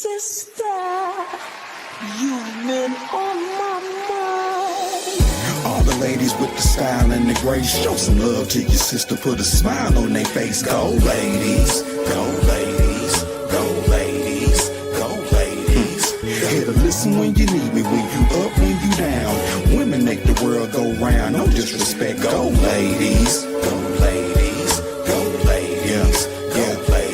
Sister, you've been on my mind. All the ladies with the style and the grace, show some love to your sister, put a smile on their face. Go ladies, go ladies, go ladies, go ladies. Here to listen when you need me, when you up, when you down. Women make the world go round, no disrespect. Go ladies, go ladies, go ladies, go ladies.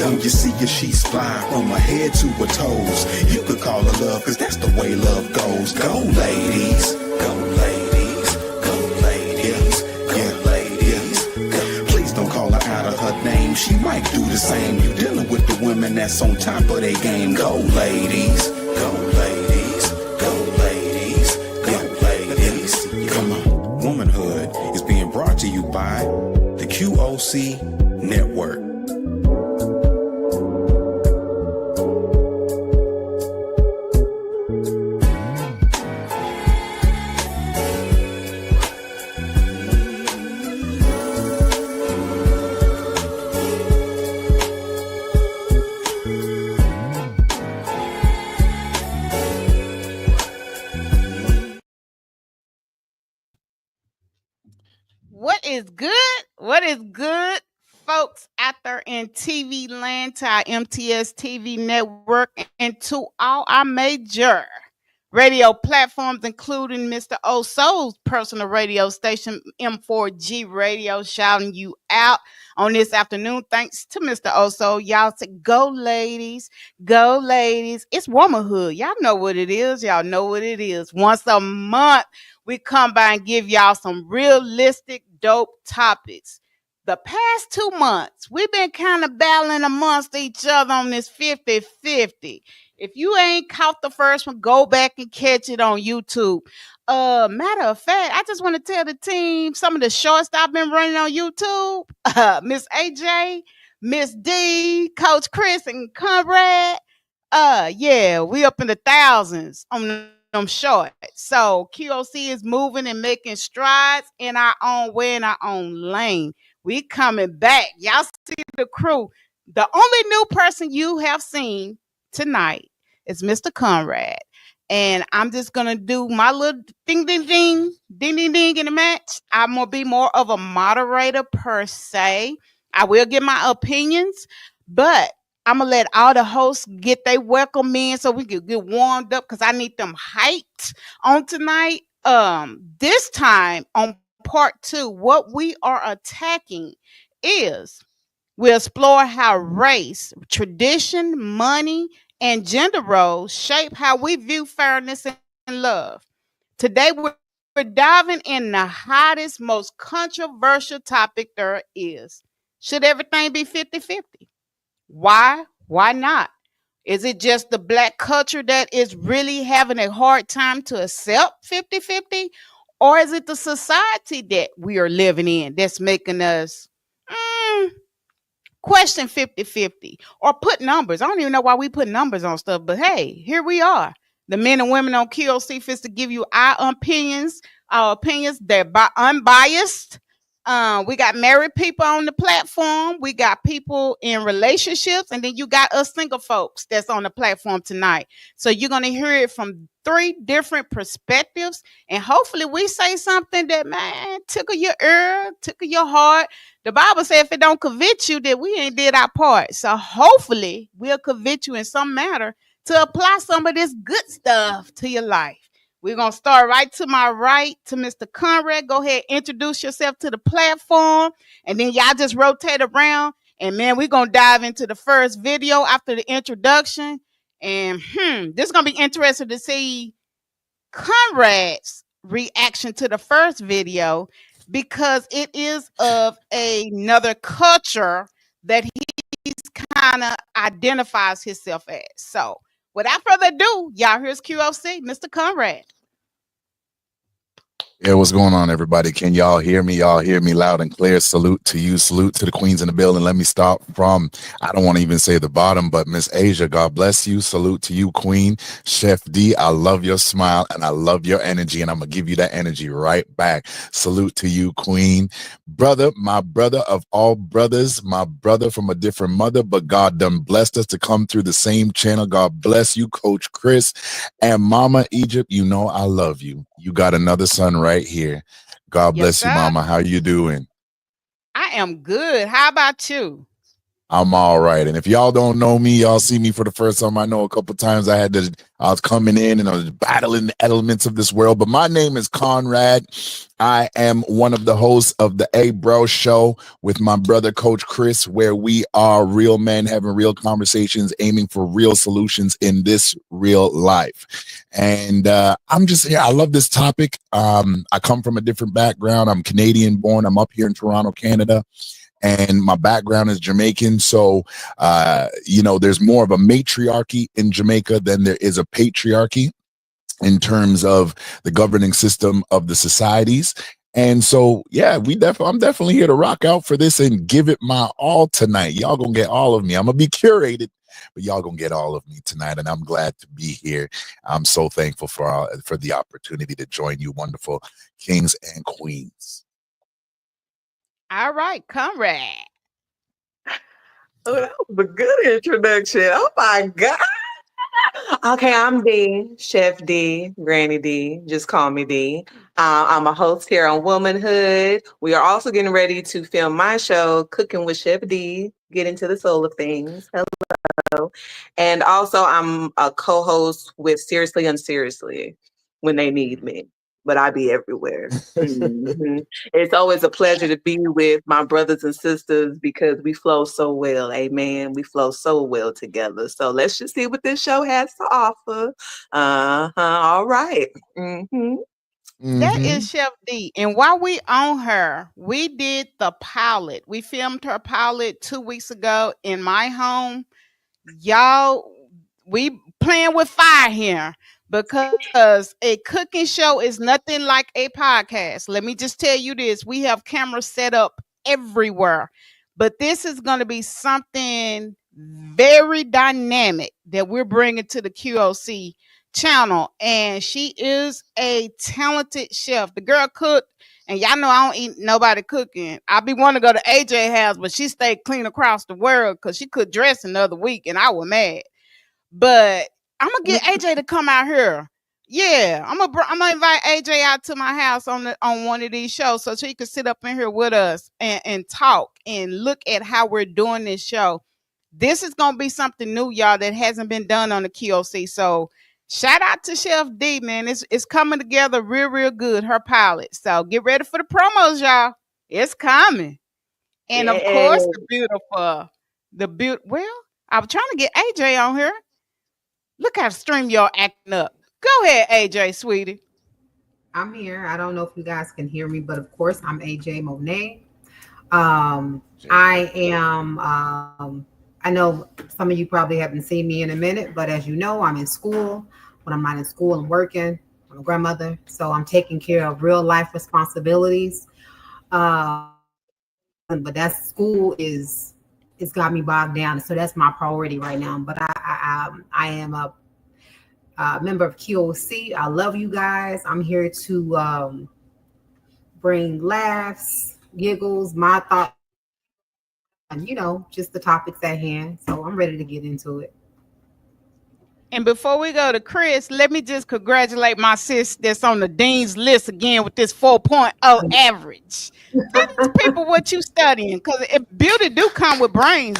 When you see your sheets fly from her head to her toes, you could call her love, cause that's the way love goes. Go ladies, go ladies, go ladies, go ladies. Please don't call her out of her name, she might do the same. You dealing with the women that's on top of their game. Go ladies, go ladies, go ladies, go ladies. Come on. Womanhood is being brought to you by the QOC Network. What is good? What is good, folks out there in TV land, to our MTS TV network, and to all our major radio platforms, including Mr. Oso's personal radio station, M4G Radio, shouting you out on this afternoon. Thanks to Mr. Oso. Y'all say, go ladies, go ladies. It's womanhood. Y'all know what it is. Y'all know what it is. Once a month, we come by and give y'all some realistic, dope topics. The past 2 months, we've been kind of battling amongst each other on this 50-50. If you ain't caught the first one, go back and catch it on YouTube. Matter of fact, I just want to tell the team some of the shorts that I've been running on YouTube. Miss AJ, Miss D, Coach Chris, and Conrad. Yeah, we up in the thousands on them short. So QOC is moving and making strides in our own way, in our own lane. We coming back. Y'all see the crew. The only new person you have seen tonight is Mr. Conrad. And I'm just gonna do my little ding ding ding ding ding ding in the match. I'm gonna be more of a moderator per se. I will give my opinions, but I'm gonna let all the hosts get their welcome in so we can get warmed up, because I need them hyped on tonight. This time on part 2, what we are attacking is we explore how race, tradition, money, and gender roles shape how we view fairness and love. Today we're diving in the hottest, most controversial topic there is. Should everything be 50-50? Why? Why not? Is it just the black culture that is really having a hard time to accept 50-50? Or is it the society that we are living in that's making us question 50-50 or put numbers? I don't even know why we put numbers on stuff, but hey, here we are. The men and women on QOC Fist to give you our opinions. They're unbiased. We got married people on the platform. We got people in relationships, and then you got us single folks that's on the platform tonight. So you're going to hear it from 3 different perspectives, and hopefully we say something that, man, tickle your ear, tickle your heart. The Bible says if it don't convict you, that we ain't did our part. So hopefully we'll convict you in some manner to apply some of this good stuff to your life. We're going to start right to my right to Mr. Conrad. Go ahead, introduce yourself to the platform, and then y'all just rotate around. And, man, we're going to dive into the first video after the introduction. And, this is going to be interesting to see Conrad's reaction to the first video, because it is of another culture that he's kind of identifies himself as. So, without further ado, y'all, here's QOC, Mr. Conrad. Yeah, what's going on, everybody? Can y'all hear me? Y'all hear me loud and clear. Salute to you. Salute to the queens in the building. Let me start from, I don't want to even say the bottom, but Miss Asia, God bless you. Salute to you, Queen. Chef D, I love your smile and I love your energy, and I'm going to give you that energy right back. Salute to you, Queen. Brother, my brother of all brothers, my brother from a different mother, but God done blessed us to come through the same channel. God bless you, Coach Chris. And Mama Egypt, you know I love you. You got another son right here. God Yes, bless you, sir. Mama. How you doing? I am good. How about you? I'm all right. And if y'all don't know me, y'all see me for the first time. I know a couple times I was coming in and I was battling the elements of this world. But my name is Conrad. I am one of the hosts of the A Bro Show with my brother, Coach Chris, where we are real men having real conversations, aiming for real solutions in this real life. And I'm just here. I love this topic. I come from a different background. I'm Canadian born. I'm up here in Toronto, Canada, and my background is Jamaican. So, there's more of a matriarchy in Jamaica than there is a patriarchy in terms of the governing system of the societies. And so, yeah, I'm definitely here to rock out for this and give it my all tonight. Y'all gonna get all of me. I'm gonna be curated, but y'all gonna get all of me tonight. And I'm glad to be here. I'm so thankful for the opportunity to join you, wonderful kings and queens. All right, Conrad. Oh, that was a good introduction. Oh my God. Okay, I'm D, Chef D, Granny D. Just call me D. I'm a host here on Womanhood. We are also getting ready to film my show, Cooking with Chef D, get into the soul of things. Hello. And also, I'm a co host with Seriously Unseriously when they need me, but I be everywhere. Mhm. It's always a pleasure to be with my brothers and sisters because we flow so well. Amen. We flow so well together. So let's just see what this show has to offer. All right. Mm-hmm. That Mm-hmm. is Chef D. And while we on her, we did the pilot. We filmed her pilot 2 weeks ago in my home. Y'all, we playing with fire here because a cooking show is nothing like a podcast. Let me just tell you this. We have cameras set up everywhere. But this is going to be something very dynamic that we're bringing to the QOC channel. And she is a talented chef. The girl cooked, and y'all know I don't eat nobody cooking. I be wanting to go to AJ house, but she stayed clean across the world because she could dress another week, and I was mad. But I'm gonna get AJ to come out here. Yeah, I'm gonna invite AJ out to my house on one of these shows so she can sit up in here with us and talk and look at how we're doing this show. This is gonna be something new, y'all, that hasn't been done on the QOC. So shout out to Chef D, man. It's coming together real good. Her pilot. So get ready for the promos, y'all. It's coming. And of Yeah. course, well, I was trying to get AJ on here. Look how StreamYard acting up. Go ahead, AJ, sweetie. I'm here. I don't know if you guys can hear me, but of course, I'm AJ Monet. I am, I know some of you probably haven't seen me in a minute, but as you know, I'm in school. When I'm not in school, I'm working. I'm a grandmother. So I'm taking care of real life responsibilities. But that school it's got me bogged down. So that's my priority right now. But I am a member of QOC. I love you guys. I'm here to bring laughs, giggles, my thoughts, and just the topics at hand. So I'm ready to get into it. And before we go to Chris, let me just congratulate my sis that's on the dean's list again with this 4.0 average. Tell these people what you studying, because beauty do come with brains,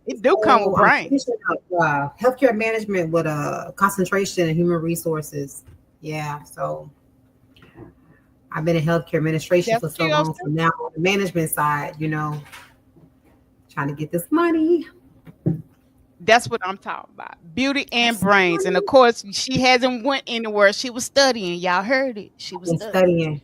It do come with So I'm brains. finishing up healthcare management with a concentration in human resources. Yeah, so I've been in healthcare administration That's for so QOC. long. So now on the management side, trying to get this money. That's what I'm talking about. Beauty and brains. And of course, she hasn't went anywhere. She was studying. Y'all heard it. She was Been studying.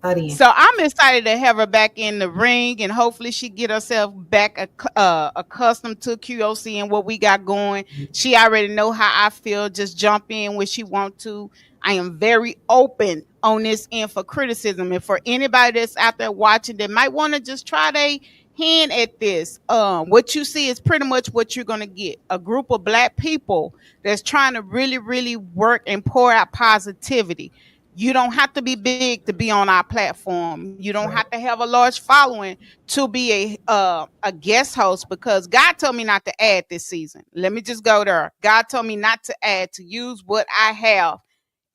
studying. So I'm excited to have her back in the ring, and hopefully she get herself back accustomed to QOC and what we got going. She already know how I feel. Just jump in when she want to. I am very open on this end for criticism. And for anybody that's out there watching that might want to just try their hand at this, what you see is pretty much what you're going to get. A group of Black people that's trying to really, really work and pour out positivity. You don't have to be big to be on our platform. You don't have to have a large following to be a guest host, because God told me not to add this season. Let me just go there. God told me not to add, to use what I have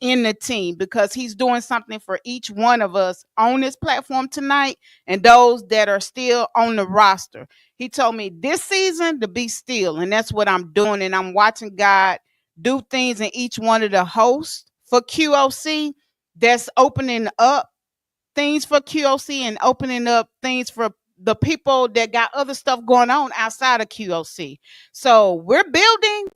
in the team, because he's doing something for each one of us on this platform tonight and those that are still on the roster. He told me this season to be still, and that's what I'm doing. And I'm watching God do things in each one of the hosts for QOC, that's opening up things for QOC and opening up things for the people that got other stuff going on outside of QOC. So we're building,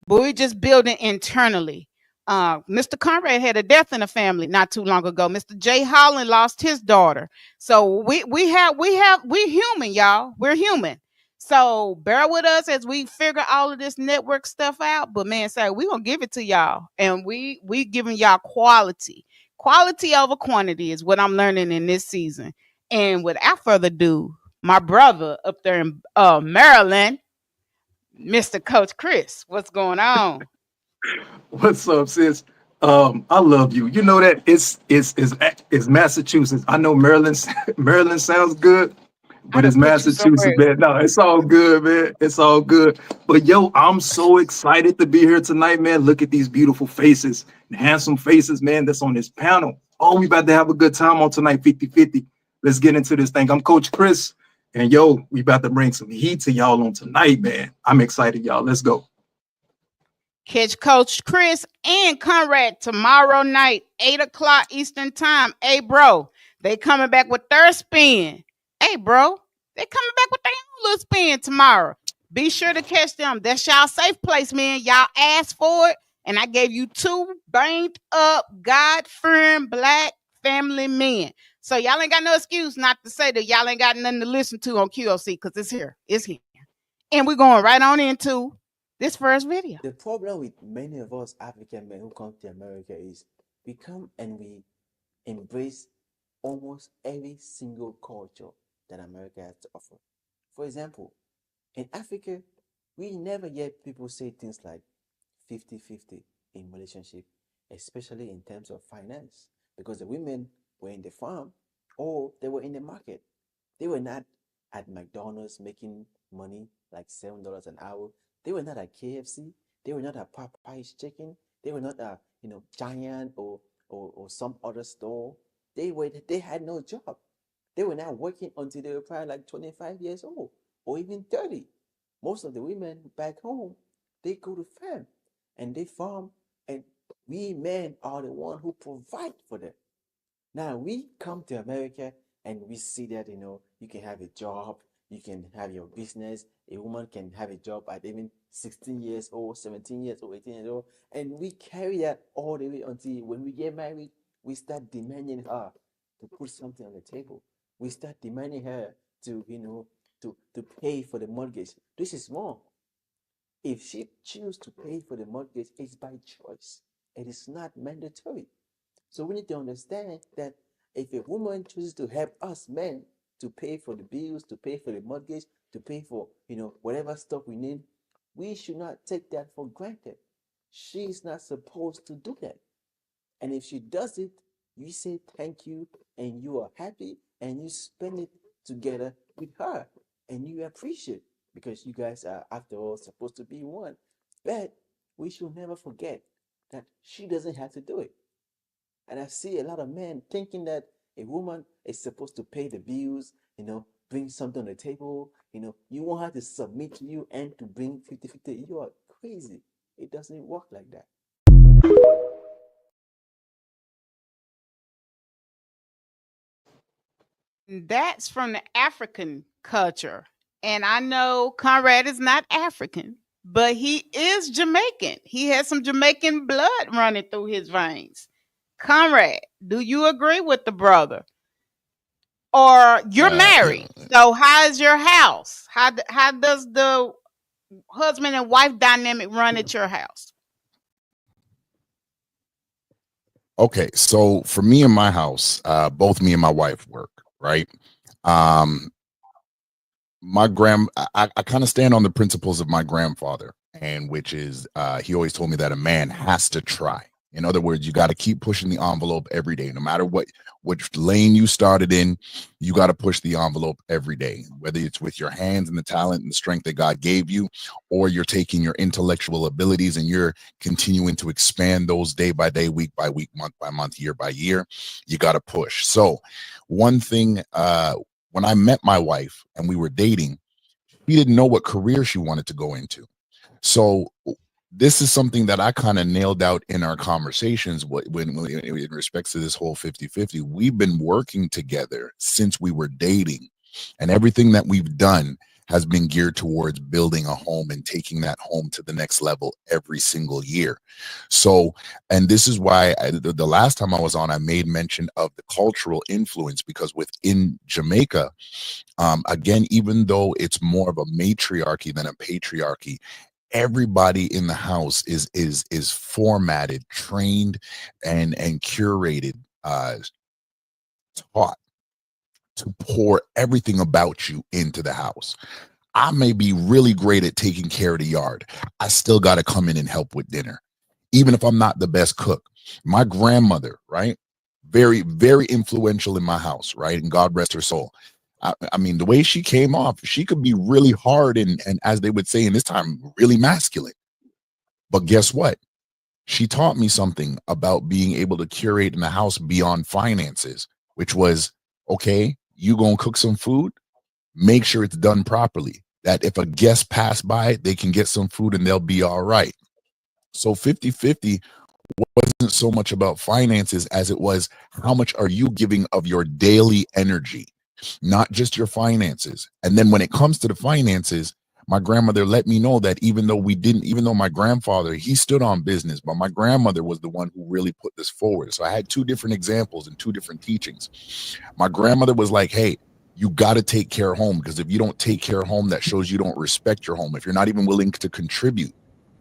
but we're just building internally. Mr. Conrad had a death in the family not too long ago. Mr. Jay Holland lost his daughter. So we're human, y'all. We're human. So bear with us as we figure all of this network stuff out. But man, say we gonna give it to y'all, and we giving y'all quality. Quality over quantity is what I'm learning in this season. And without further ado, my brother up there in Maryland, Mr. Coach Chris, what's going on? What's up, sis? I love you. You know that it's Massachusetts. I know Maryland Maryland sounds good, but it's Massachusetts, man. No, it's all good, man. It's all good. But yo, I'm so excited to be here tonight, man. Look at these beautiful faces, handsome faces, man, that's on this panel. Oh, we about to have a good time on tonight, 50-50. Let's get into this thing. I'm Coach Chris, and yo, we about to bring some heat to y'all on tonight, man. I'm excited, y'all. Let's go. Catch Coach Chris and Conrad tomorrow night, 8 o'clock Eastern time. Hey, bro, they coming back with their spin. Hey, bro, they coming back with their own little spin tomorrow. Be sure to catch them. That's y'all safe place, man. Y'all asked for it, and I gave you 2 banged up, God-fearing Black family men. So y'all ain't got no excuse not to say that y'all ain't got nothing to listen to on QOC, because it's here. It's here. And we're going right on into this first video. The problem with many of us African men who come to America is we come and we embrace almost every single culture that America has to offer. For example, in Africa, we never hear people say things like 50-50 in relationship, especially in terms of finance, because the women were in the farm or they were in the market. They were not at McDonald's making money like $7 an hour. They were not at KFC. They were not at Popeye's Chicken. They were not at Giant or some other store. They had no job. They were not working until they were probably like 25 years old or even 30. Most of the women back home, they go to farm and they farm, and we men are the one who provide for them. Now we come to America and we see that you can have a job. You can have your business. A woman can have a job at even 16 years old, 17 years old, 18 years old. And we carry that all the way until when we get married, we start demanding her to put something on the table. We start demanding her to pay for the mortgage. This is wrong. If she chooses to pay for the mortgage, it's by choice. It is not mandatory. So we need to understand that if a woman chooses to help us men to pay for the bills, to pay for the mortgage, to pay for whatever stuff we need, we should not take that for granted. She's not supposed to do that. And if she does it, you say thank you and you are happy and you spend it together with her and you appreciate, because you guys are, after all, supposed to be one. But we should never forget that she doesn't have to do it. And I see a lot of men thinking that a woman is supposed to pay the bills, bring something on the table. You want her to submit to you and to bring 50-50. You are crazy. It doesn't work like that. That's from the African culture. And I know Conrad is not African, but he is Jamaican. He has some Jamaican blood running through his veins. Conrad, do you agree with the brother? Or you're married, so how is your house? How does the husband and wife dynamic run at your house? Okay, so for me in my house, both me and my wife work, right? Um, I kind of stand on the principles of my grandfather, and which is he always told me that a man has to try. In other words, you got to keep pushing the envelope every day, no matter which lane you started in. You got to push the envelope every day, whether it's with your hands and the talent and the strength that God gave you, or you're taking your intellectual abilities and you're continuing to expand those day by day, week by week, month by month, year by year. You got to push. So one thing, when I met my wife and we were dating, she didn't know what career she wanted to go into. So this is something that I kind of nailed out in our conversations when in respects to this whole 50-50. We've been working together since we were dating, and everything that we've done has been geared towards building a home and taking that home to the next level every single year. So, and this is why the last time I was on, I made mention of the cultural influence, because within Jamaica, again, even though it's more of a matriarchy than a patriarchy, everybody in the house is formatted, trained, and curated, taught to pour everything about you into the house. I may be really great at taking care of the yard. I still got to come in and help with dinner, even if I'm not the best cook. My grandmother, right? Very, very influential in my house, right? And God rest her soul. I mean, the way she came off, she could be really hard and as they would say in this time, really masculine. But guess what? She taught me something about being able to curate in the house beyond finances, which was, okay, you gonna cook some food, make sure it's done properly. That if a guest pass by, they can get some food and they'll be all right. So 50-50 wasn't so much about finances as it was how much are you giving of your daily energy, not just your finances. And then when it comes to the finances, my grandmother let me know that even though my grandfather, he stood on business, but my grandmother was the one who really put this forward. So I had two different examples and two different teachings. My grandmother was like, hey, you got to take care of home, because if you don't take care of home, that shows you don't respect your home. If you're not even willing to contribute,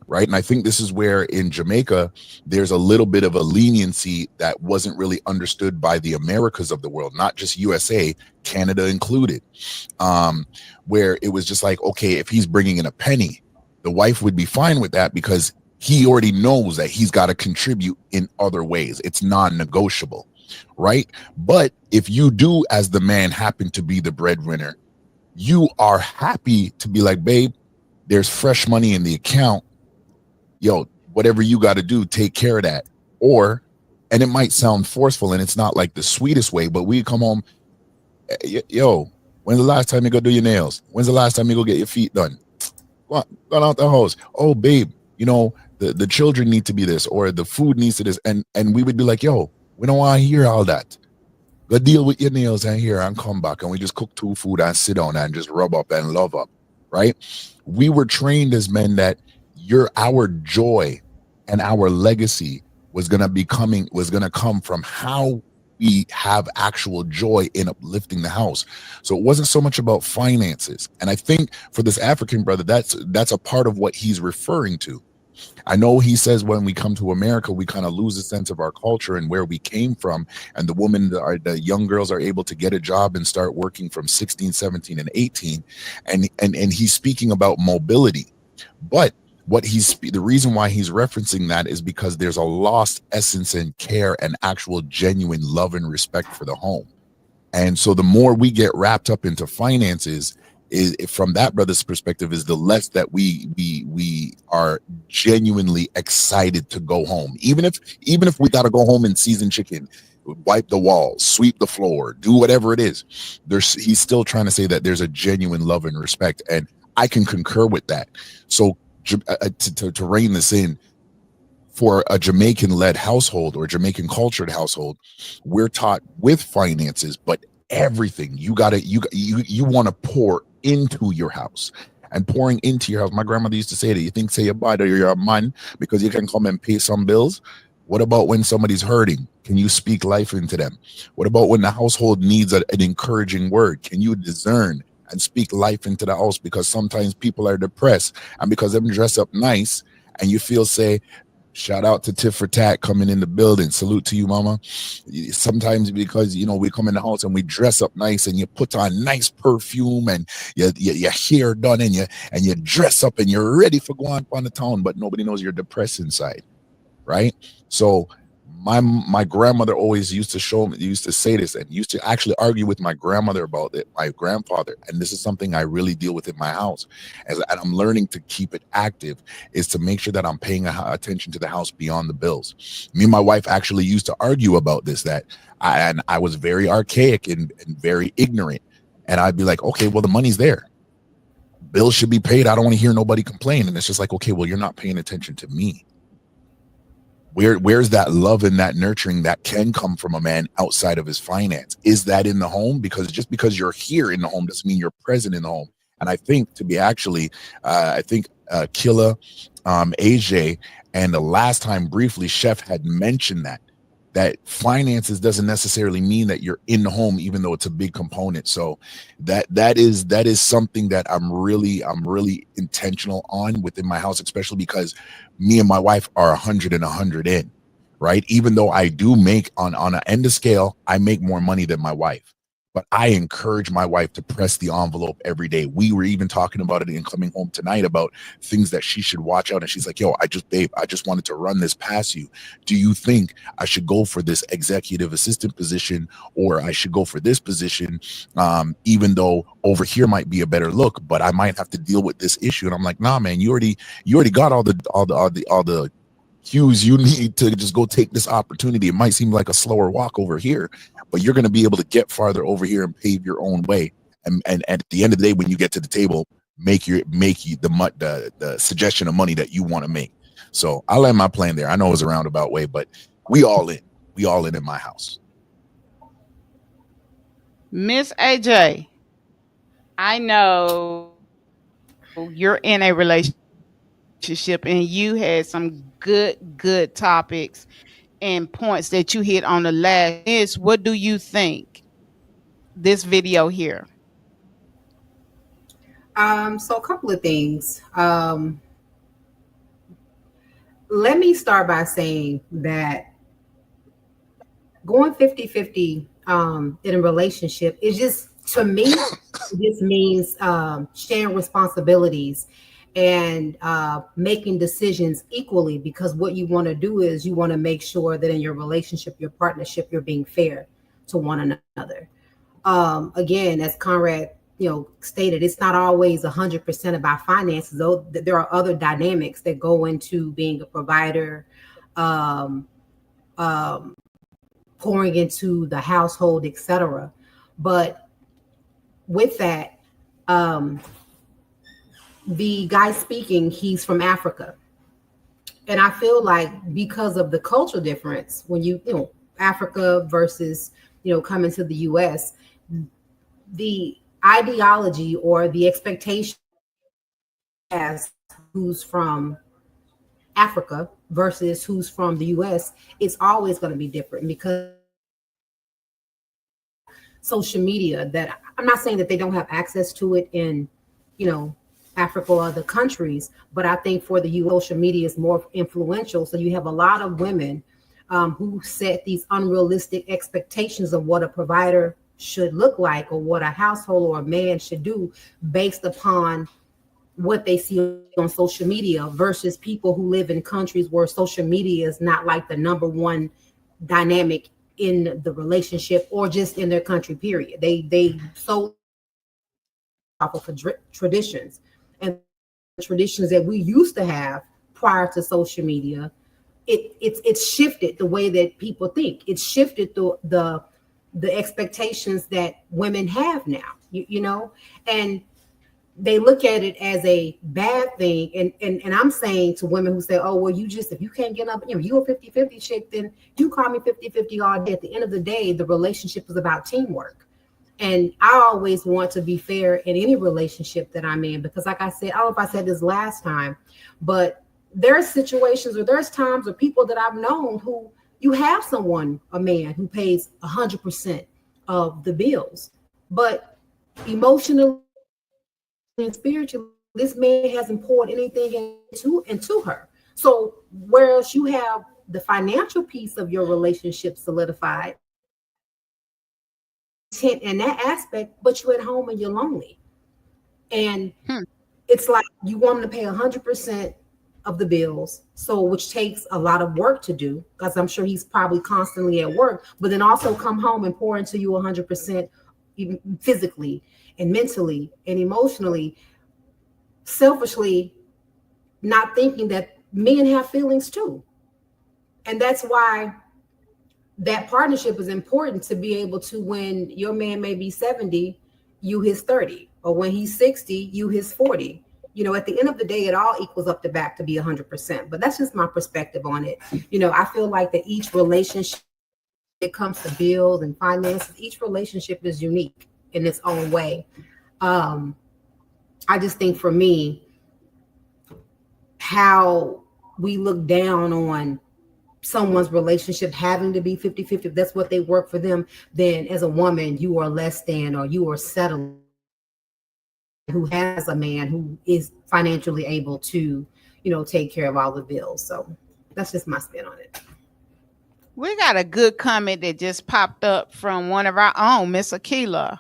right? And I think this is where in Jamaica, there's a little bit of a leniency that wasn't really understood by the Americas of the world, not just USA, Canada included, where it was just like, okay, if he's bringing in a penny, the wife would be fine with that because he already knows that he's got to contribute in other ways. It's non-negotiable, right? But if you do, as the man, happen to be the breadwinner, you are happy to be like, babe, there's fresh money in the account. Yo, whatever you got to do, take care of that. Or, and it might sound forceful and it's not like the sweetest way, but we come home, yo, when's the last time you go do your nails? When's the last time you go get your feet done? Go out the house. Oh, babe, you know, the children need to be this, or the food needs to this. And we would be like, yo, we don't want to hear all that. Go deal with your nails and here and come back. And we just cook 2 food and sit down and just rub up and love up, right? We were trained as men that our joy and our legacy was going to come from how we have actual joy in uplifting the house. So it wasn't so much about finances. And I think for this African brother, that's a part of what he's referring to. I know he says when we come to America, we kind of lose a sense of our culture and where we came from. And the young girls are able to get a job and start working from 16, 17, and 18. And he's speaking about mobility. But the reason why he's referencing that is because there's a lost essence and care and actual genuine love and respect for the home. And so the more we get wrapped up into finances, from that brother's perspective, is the less that we are genuinely excited to go home. Even if we got to go home and season chicken, wipe the walls, sweep the floor, do whatever it is, he's still trying to say that there's a genuine love and respect. And I can concur with that. So to rein this in, for a Jamaican-led household or Jamaican cultured household, we're taught with finances, but everything you want to pour into your house. And pouring into your house, my grandmother used to say that you think say you're bad or you're a man because you can come and pay some bills. What about when somebody's hurting? Can you speak life into them? What about when the household needs an encouraging word? Can you discern and speak life into the house? Because sometimes people are depressed, and because them dress up nice and you feel say, Shout out to Tiff for Tat coming in the building. Salute to you, mama. Sometimes because, you know, we come in the house and we dress up nice and you put on nice perfume and your hair done and you dress up and you're ready for going on the town, but nobody knows you're depressed inside, right? So my grandmother always used to say this, and used to actually argue with my grandmother about it, my grandfather. And this is something I really deal with in my house, and I'm learning to keep it active, is to make sure that I'm paying attention to the house beyond the bills. Me and my wife actually used to argue about this, that I was very archaic and very ignorant. And I'd be like, okay, well, the money's there. Bills should be paid. I don't want to hear nobody complain. And it's just like, okay, well, you're not paying attention to me. Where's that love and that nurturing that can come from a man outside of his finance? Is that in the home? Because just because you're here in the home doesn't mean you're present in the home. And I think Killa, AJ, and the last time briefly, Chef had mentioned that finances doesn't necessarily mean that you're in the home, even though it's a big component. So that is something that I'm really intentional on within my house, especially because me and my wife are 100 and 100 in, right? Even though I do make on an end of scale, I make more money than my wife. But I encourage my wife to press the envelope every day. We were even talking about it in coming home tonight about things that she should watch out. And she's like, yo, I just wanted to run this past you. Do you think I should go for this executive assistant position, or I should go for this position? Even though over here might be a better look, but I might have to deal with this issue. And I'm like, nah, man, you already got all the cues you need to just go take this opportunity. It might seem like a slower walk over here, but you're going to be able to get farther over here and pave your own way. And at the end of the day, when you get to the table, make the suggestion of money that you want to make. So I'll land my plane there. I know it's a roundabout way, but we all in my house. Miss AJ, I know you're in a relationship and you had some good topics and points that you hit on the last. What do you think this video here? So a couple of things. Let me start by saying that going 50-50 in a relationship is just, to me, this means sharing responsibilities and making decisions equally, because what you want to do is you want to make sure that in your relationship, your partnership, you're being fair to one another. Again, as Conrad stated, it's not always 100% about finances, though there are other dynamics that go into being a provider, pouring into the household, etc. But with that, the guy speaking, he's from Africa. And I feel like because of the cultural difference, when you Africa versus, coming to the US, the ideology or the expectation as who's from Africa versus who's from the US, it's always going to be different, because social media, that I'm not saying that they don't have access to it in, Africa or other countries, but I think for the US, social media is more influential. So you have a lot of women who set these unrealistic expectations of what a provider should look like or what a household or a man should do based upon what they see on social media, versus people who live in countries where social media is not like the number one dynamic in the relationship or just in their country, period. They so off of traditions, and the traditions that we used to have prior to social media, it's shifted the way that people think. It's shifted the expectations that women have now, and they look at it as a bad thing. And I'm saying to women who say, oh, well, if you can't get up, you a 50-50 chick, then you call me 50-50 all day. At the end of the day, the relationship is about teamwork. And I always want to be fair in any relationship that I'm in, because like I said, I don't know if I said this last time, but there's situations or there's times or people that I've known who you have a man who pays 100% of the bills, but emotionally and spiritually, this man hasn't poured anything into her. So whereas you have the financial piece of your relationship solidified in that aspect, but you're at home and you're lonely. And it's like you want them to pay 100% of the bills, so which takes a lot of work to do, because I'm sure he's probably constantly at work, but then also come home and pour into you 100%, even physically and mentally and emotionally, selfishly, not thinking that men have feelings too. And that's why that partnership is important, to be able to, when your man may be 70, you his 30, or when he's 60, you his 40. You know, at the end of the day, it all equals up to back to be 100%. But that's just my perspective on it. You know, I feel like that each relationship, it comes to bills and finances, each relationship is unique in its own way. I just think for me, how we look down on someone's relationship having to be 50-50, if that's what they work for them, then as a woman, you are less than, or you are settling, who has a man who is financially able to, you know, take care of all the bills. So that's just my spin on it. We got a good comment that just popped up from one of our own, Miss Akila.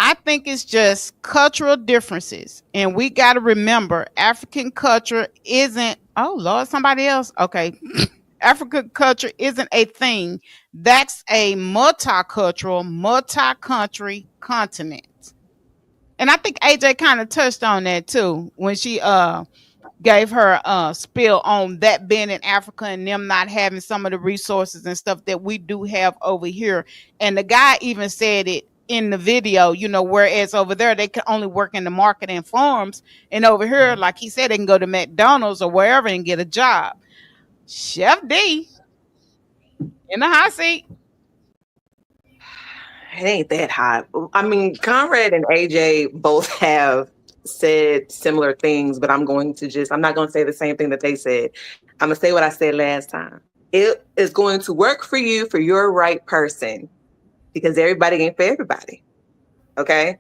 I think it's just cultural differences. And we got to remember, African culture isn't, oh Lord, somebody else. Okay. African culture isn't a thing. That's a multicultural, multi-country continent. And I think AJ kind of touched on that too when she gave her spill on that being in Africa and them not having some of the resources and stuff that we do have over here. And the guy even said it in the video, you know, whereas over there they can only work in the marketing farms, and over here, like he said, they can go to McDonald's or wherever and get a job. Chef D in the hot seat. It ain't that hot. I mean, Conrad and AJ both have said similar things, but I'm not going to say the same thing that they said. I'm going to say what I said last time. It is going to work for you for your right person, because everybody ain't for everybody. Okay?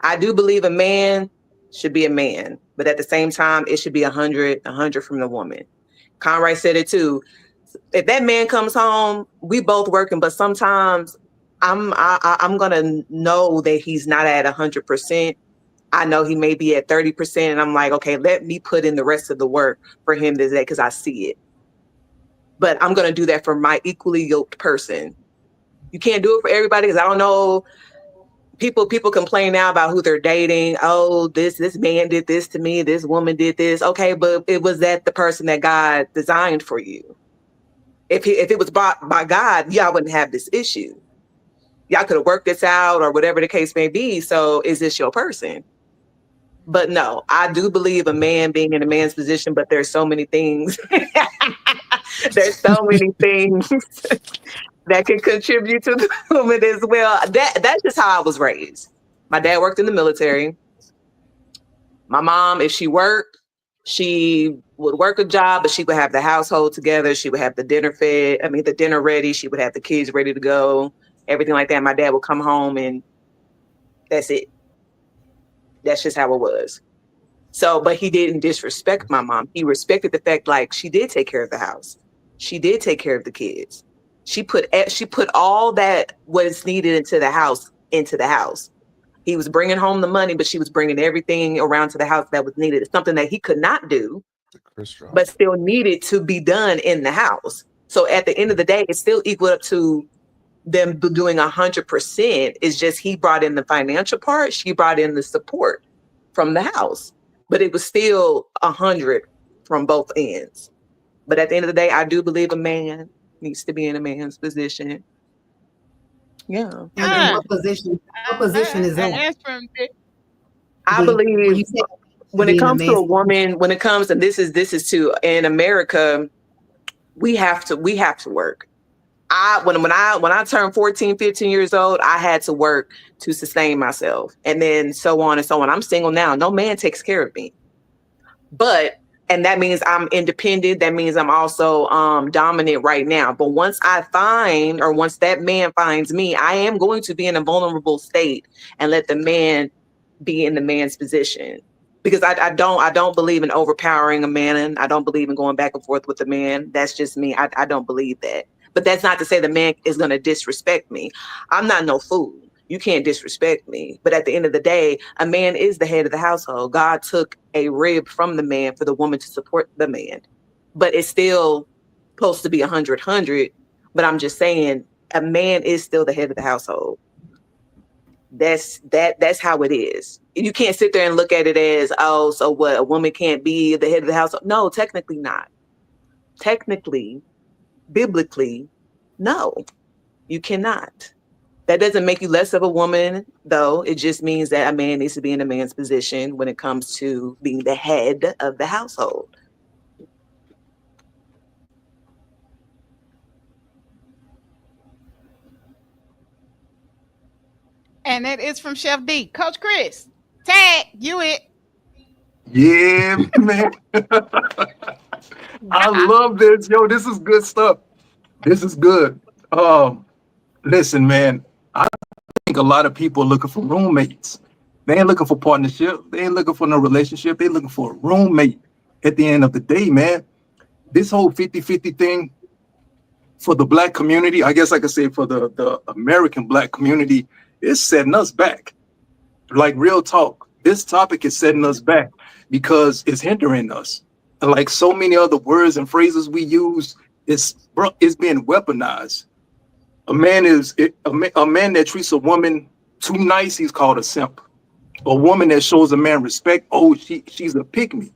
I do believe a man should be a man, but at the same time, it should be 100 from the woman. Conrad said it too. If that man comes home, we both working, but sometimes I'm gonna know that he's not at 100%. I know he may be at 30%, and I'm like, okay, let me put in the rest of the work for him today because I see it. But I'm gonna do that for my equally yoked person. You can't do it for everybody, because I don't know. People complain now about who they're dating. Oh, this man did this to me. This woman did this. Okay, but it was that the person that God designed for you. If it was brought by God, y'all wouldn't have this issue. Y'all could have worked this out or whatever the case may be. So is this your person? But no, I do believe a man being in a man's position, but there's so many things. There's so many things that can contribute to the woman as well. That's just how I was raised. My dad worked in the military. My mom, if she worked, she would work a job, but she would have the household together. She would have the dinner ready. She would have the kids ready to go, everything like that. My dad would come home and that's it. That's just how it was. So, but he didn't disrespect my mom. He respected the fact, like, she did take care of the house. She did take care of the kids. She put all that was needed into the house. He was bringing home the money, but she was bringing everything around to the house that was needed. It's something that he could not do, but still needed to be done in the house. So at the end of the day, it's still equal up to them doing 100%. It's just he brought in the financial part. She brought in the support from the house, but it was still 100 from both ends. But at the end of the day, I do believe a man needs to be in a man's position. Yeah. And what position is that? I believe when it comes to a woman, and this is too, in America, we have to work. When I turned 14, 15 years old, I had to work to sustain myself, and then so on and so on. I'm single now. No man takes care of me. And that means I'm independent. That means I'm also dominant right now. But once once that man finds me, I am going to be in a vulnerable state and let the man be in the man's position. because I don't believe in overpowering a man, and I don't believe in going back and forth with a man. That's just me. I don't believe that. But that's not to say the man is going to disrespect me. I'm not no fool. You can't disrespect me. But at the end of the day, a man is the head of the household. God took a rib from the man for the woman to support the man. But it's still supposed to be 100-100. But I'm just saying, a man is still the head of the household. That's how it is. You can't sit there and look at it as, oh, so what, a woman can't be the head of the household? No, technically not. Technically, biblically, no, you cannot. That doesn't make you less of a woman, though. It just means that a man needs to be in a man's position when it comes to being the head of the household. And that is from Chef D. Coach Chris, tag you it. Yeah, man. I love this. Yo, this is good stuff. This is good. Listen, man, I think a lot of people are looking for roommates. They ain't looking for partnership. They ain't looking for no relationship. They looking for a roommate at the end of the day, man. This whole 50-50 thing for the Black community, I guess I could say for the American Black community, is setting us back. Like, real talk. This topic is setting us back because it's hindering us. And like so many other words and phrases we use, it's being weaponized. A man that treats a woman too nice, he's called a simp. A woman that shows a man respect, oh, she's a pick-me.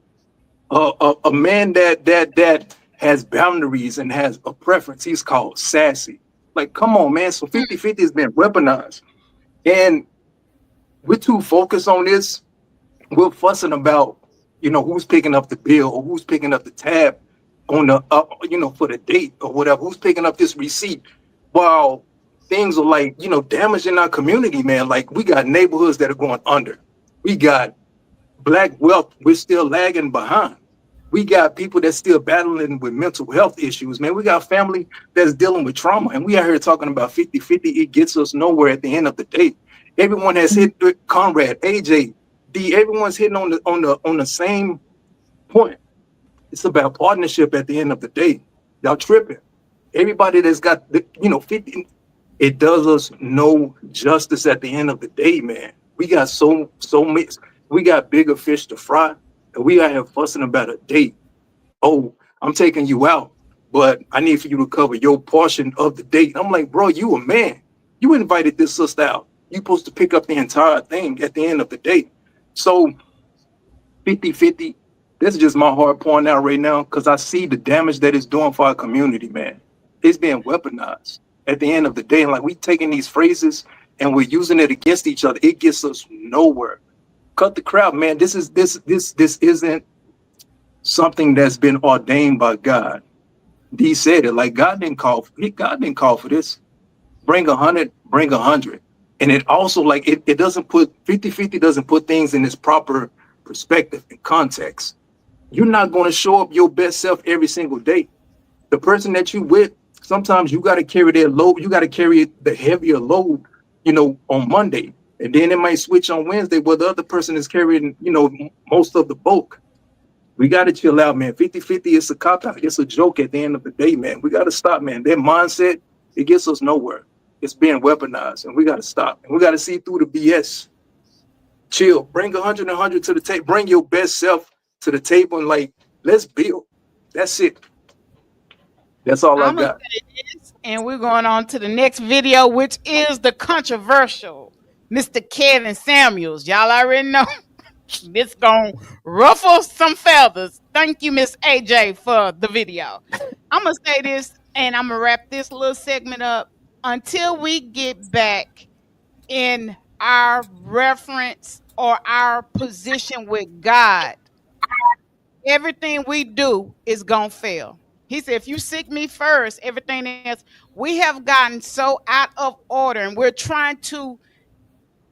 A man that has boundaries and has a preference, he's called sassy. Like, come on, man. So 50-50 has been weaponized. And we're too focused on this. We're fussing about, who's picking up the bill or who's picking up the tab on the, for the date or whatever. Who's picking up this receipt? While things are like, damaging our community, man. Like, we got neighborhoods that are going under. We got Black wealth. We're still lagging behind. We got people that's still battling with mental health issues, man. We got family that's dealing with trauma. And we out here talking about 50-50. It gets us nowhere at the end of the day. Everyone has hit Conrad, AJ, D. Everyone's hitting on the same point. It's about partnership at the end of the day. Y'all tripping. Everybody that's got 50, it does us no justice at the end of the day, man. We got so many. We got bigger fish to fry, and we out here fussing about a date. Oh, I'm taking you out, but I need for you to cover your portion of the date. I'm like, bro, you a man. You invited this sister out. You're supposed to pick up the entire thing at the end of the day. So 50-50, this is just my heart pouring out right now because I see the damage that it's doing for our community, man. It's being weaponized at the end of the day. And like, we taking these phrases and we're using it against each other. It gets us nowhere. Cut the crap, man. This isn't something that's been ordained by God. D said it. Like, God didn't call for this. Bring 100, bring 100. And it also, like, it doesn't put 50-50 doesn't put things in its proper perspective and context. You're not going to show up your best self every single day. The person that you with, sometimes you got to carry their load. You got to carry the heavier load, on Monday. And then it might switch on Wednesday where the other person is carrying, most of the bulk. We got to chill out, man. 50-50 is a cop-out. It's a joke at the end of the day, man. We got to stop, man. Their mindset, it gets us nowhere. It's being weaponized, and we got to stop. And we got to see through the BS. Chill. Bring 100 and 100 to the table. Bring your best self to the table and, like, let's build. That's it. That's all I got. And we're going on to the next video, which is the controversial Mr. Kevin Samuels. Y'all already know this gonna ruffle some feathers. Thank you, Miss AJ, for the video. I'm gonna say this, and I'm gonna wrap this little segment up until we get back in our reference or our position with God. Everything we do is gonna fail. He said, if you seek me first, everything else, we have gotten so out of order, and we're trying to,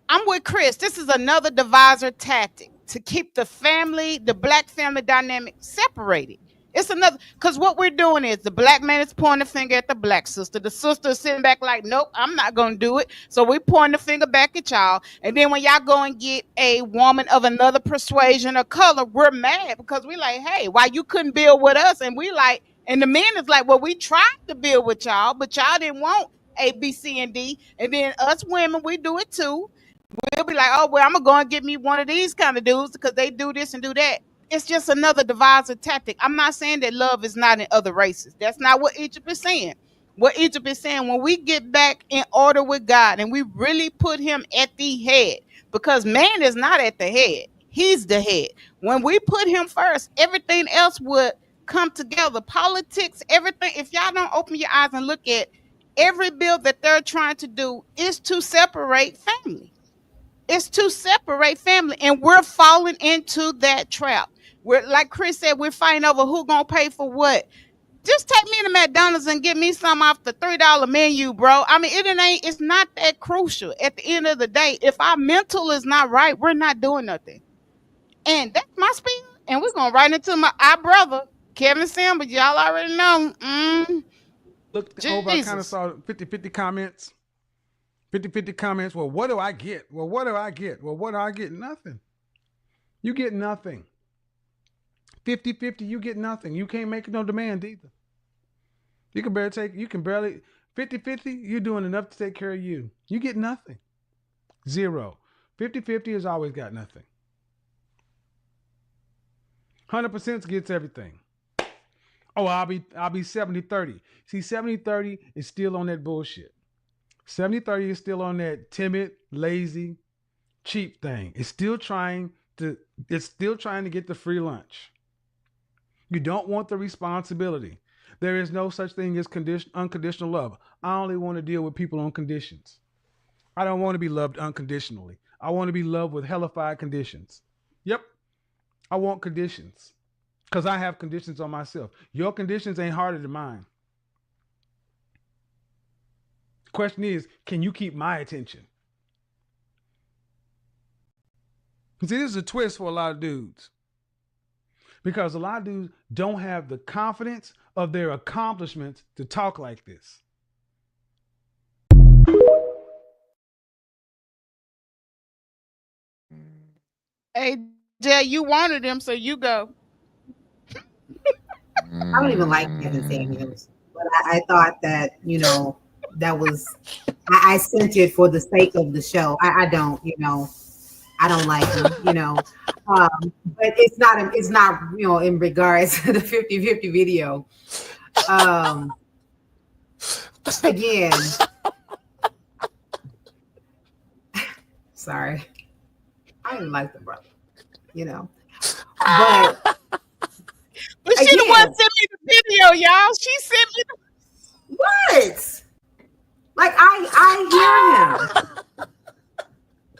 I'm with Chris. This is another divisor tactic to keep the family, the Black family dynamic separated. It's another, because what we're doing is the black man is pointing the finger at the black sister. The sister is sitting back like, nope, I'm not going to do it. So we point the finger back at y'all. And then when y'all go and get a woman of another persuasion or color, we're mad because we like, hey, why you couldn't build with us? And we like, and the men is like, well, we tried to build with y'all, but y'all didn't want A, B, C, and D. And then us women, we do it too. We'll be like, oh, well, I'm going to go and get me one of these kind of dudes because they do this and do that. It's just another divisive tactic. I'm not saying that love is not in other races. That's not what Egypt is saying. What Egypt is saying, when we get back in order with God and we really put him at the head, because man is not at the head. He's the head. When we put him first, everything else would come together. Politics, everything. If y'all don't open your eyes and look at every bill that they're trying to do is to separate family. It's to separate family, and we're falling into that trap. We're, like Chris said, we're fighting over who gonna pay for what. Just take me to McDonald's and get me some off the $3 menu, bro. I mean, it's not that crucial. At the end of the day, if our mental is not right, we're not doing nothing. And that's my spiel. And we're going right into our brother, Kevin Sanders. Y'all already know. Looked over, I kind of saw 50-50 comments. 50-50 comments. Well, what do I get? Well, what do I get? Well, what do I get? Nothing. You get nothing. 50-50, you get nothing. You can't make no demand either. You can barely 50-50, you're doing enough to take care of you. You get nothing. Zero. 50-50 has always got nothing. 100% gets everything. Oh, I'll be 70-30. See, 70-30 is still on that bullshit. 70-30 is still on that timid, lazy, cheap thing. It's still trying to get the free lunch. You don't want the responsibility. There is no such thing as unconditional love. I only want to deal with people on conditions. I don't want to be loved unconditionally. I want to be loved with hellified conditions. Yep. I want conditions because I have conditions on myself. Your conditions ain't harder than mine. Question is, can you keep my attention? See, this is a twist for a lot of dudes. Because a lot of dudes don't have the confidence of their accomplishments to talk like this. Hey, Jay, you wanted him, so you go. I don't even like Kevin Samuels, but I thought that, that was, I sent it for the sake of the show. I don't, I don't like him, but it's not, in regards to the 50-50 video. Again, sorry, I didn't like the brother, but she the one sent me the video, y'all. She sent me what? Like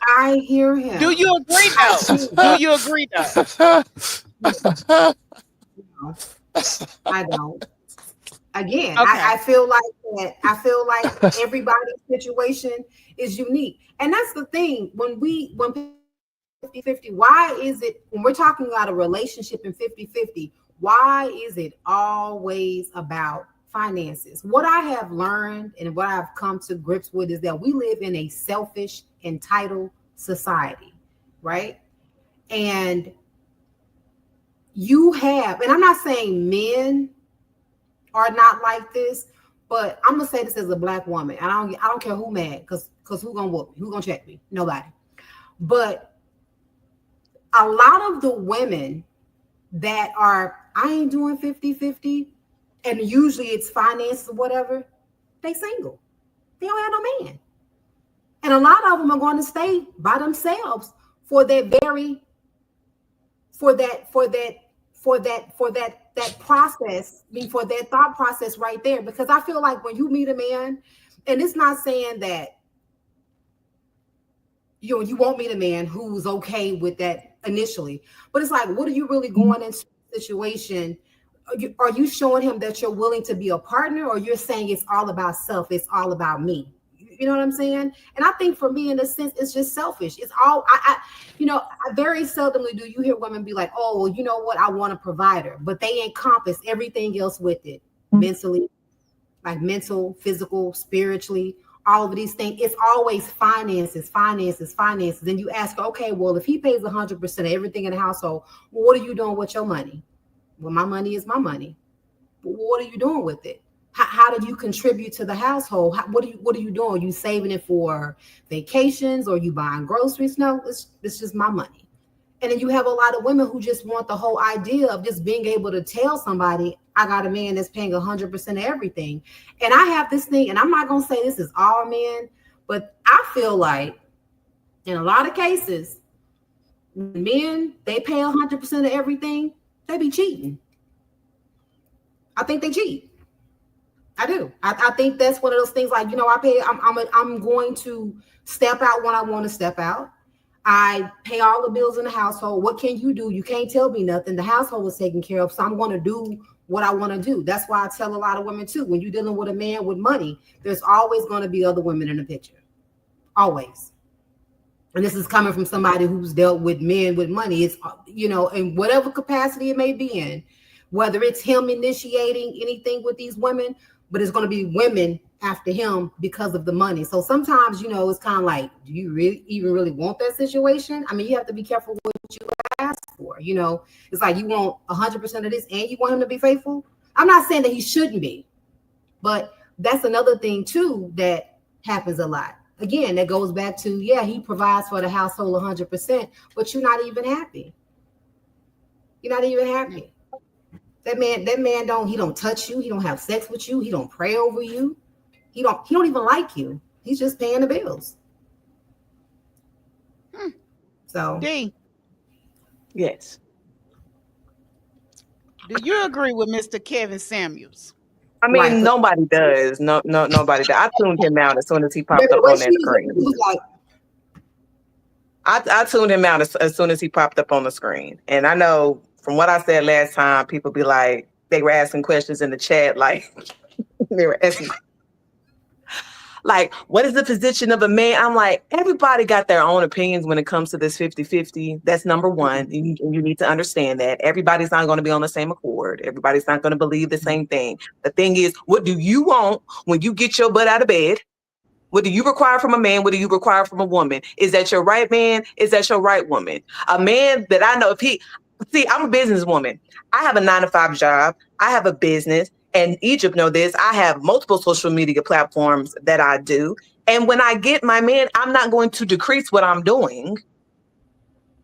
I hear him. Do you agree though? Do you agree though? I don't. Again, okay. I feel like that. I feel like everybody's situation is unique, and that's the thing. When 50-50, why is it when we're talking about a relationship in 50-50? Why is it always about finances? What I have learned and what I've come to grips with is that we live in a selfish, entitled society, right? And you have, and I'm not saying men are not like this, but I'm gonna say this as a Black woman. I don't care who mad, because who gonna whoop me? Who gonna check me? Nobody. But a lot of the women that are, I ain't doing 50-50, and usually it's finances or whatever, they single. They don't have no man. And a lot of them are going to stay by themselves for that process, for that thought process right there. Because I feel like when you meet a man, and it's not saying that you won't meet a man who's okay with that initially, but it's like, what are you really going into a situation? Are you showing him that you're willing to be a partner, or you're saying it's all about self, it's all about me? You know what I'm saying? And I think for me, in a sense, it's just selfish. It's all I very seldomly do you hear women be like, oh, well, you know what? I want a provider, but they encompass everything else with it, mentally, like mental, physical, spiritually, all of these things. It's always finances. Then you ask, okay, well, if he pays 100% of everything in the household, well, what are you doing with your money? Well, my money is my money. But what are you doing with it? How do you contribute to the household? What are you doing? Are you saving it for vacations, or you buying groceries? No, it's just my money. And then you have a lot of women who just want the whole idea of just being able to tell somebody, I got a man that's paying 100% of everything. And I have this thing, and I'm not going to say this is all men, but I feel like in a lot of cases, men, they pay 100% of everything, they be cheating. I think they cheat. I do. I think that's one of those things like, I'm going to step out when I want to step out. I pay all the bills in the household. What can you do? You can't tell me nothing. The household is taken care of. So I'm going to do what I want to do. That's why I tell a lot of women too, when you're dealing with a man with money, there's always going to be other women in the picture. Always. And this is coming from somebody who's dealt with men with money. It's, in whatever capacity it may be in, whether it's him initiating anything with these women, but it's going to be women after him because of the money. So sometimes, it's kind of like, do you really want that situation? I mean, you have to be careful what you ask for. It's like you want 100% of this and you want him to be faithful. I'm not saying that he shouldn't be, but that's another thing too that happens a lot. Again, that goes back to, he provides for the household 100%, but you're not even happy. You're not even happy. That man don't touch you. He don't have sex with you. He don't pray over you. He don't even like you. He's just paying the bills. So D, Yes. do you agree with Mr. Kevin Samuels? I mean, Right. nobody does. No, nobody does. I tuned him out as soon as he popped Baby, up what on that she screen. was like, I tuned him out as soon as he popped up on the screen. And I know from what I said last time, people be like, they were asking questions in the chat, like they were asking, like, what is the position of a man? I'm like, everybody got their own opinions when it comes to this 50-50. That's number one. You need to understand that everybody's not going to be on the same accord. Everybody's not going to believe the same thing. The thing is, what do you want when you get your butt out of bed? What do you require from a man? What do you require from a woman? Is that your right man? Is that your right woman? A man that I know, I'm a businesswoman. I have a 9-to-5 job. I have a business. And Egypt know this. I have multiple social media platforms that I do. And when I get my man, I'm not going to decrease what I'm doing.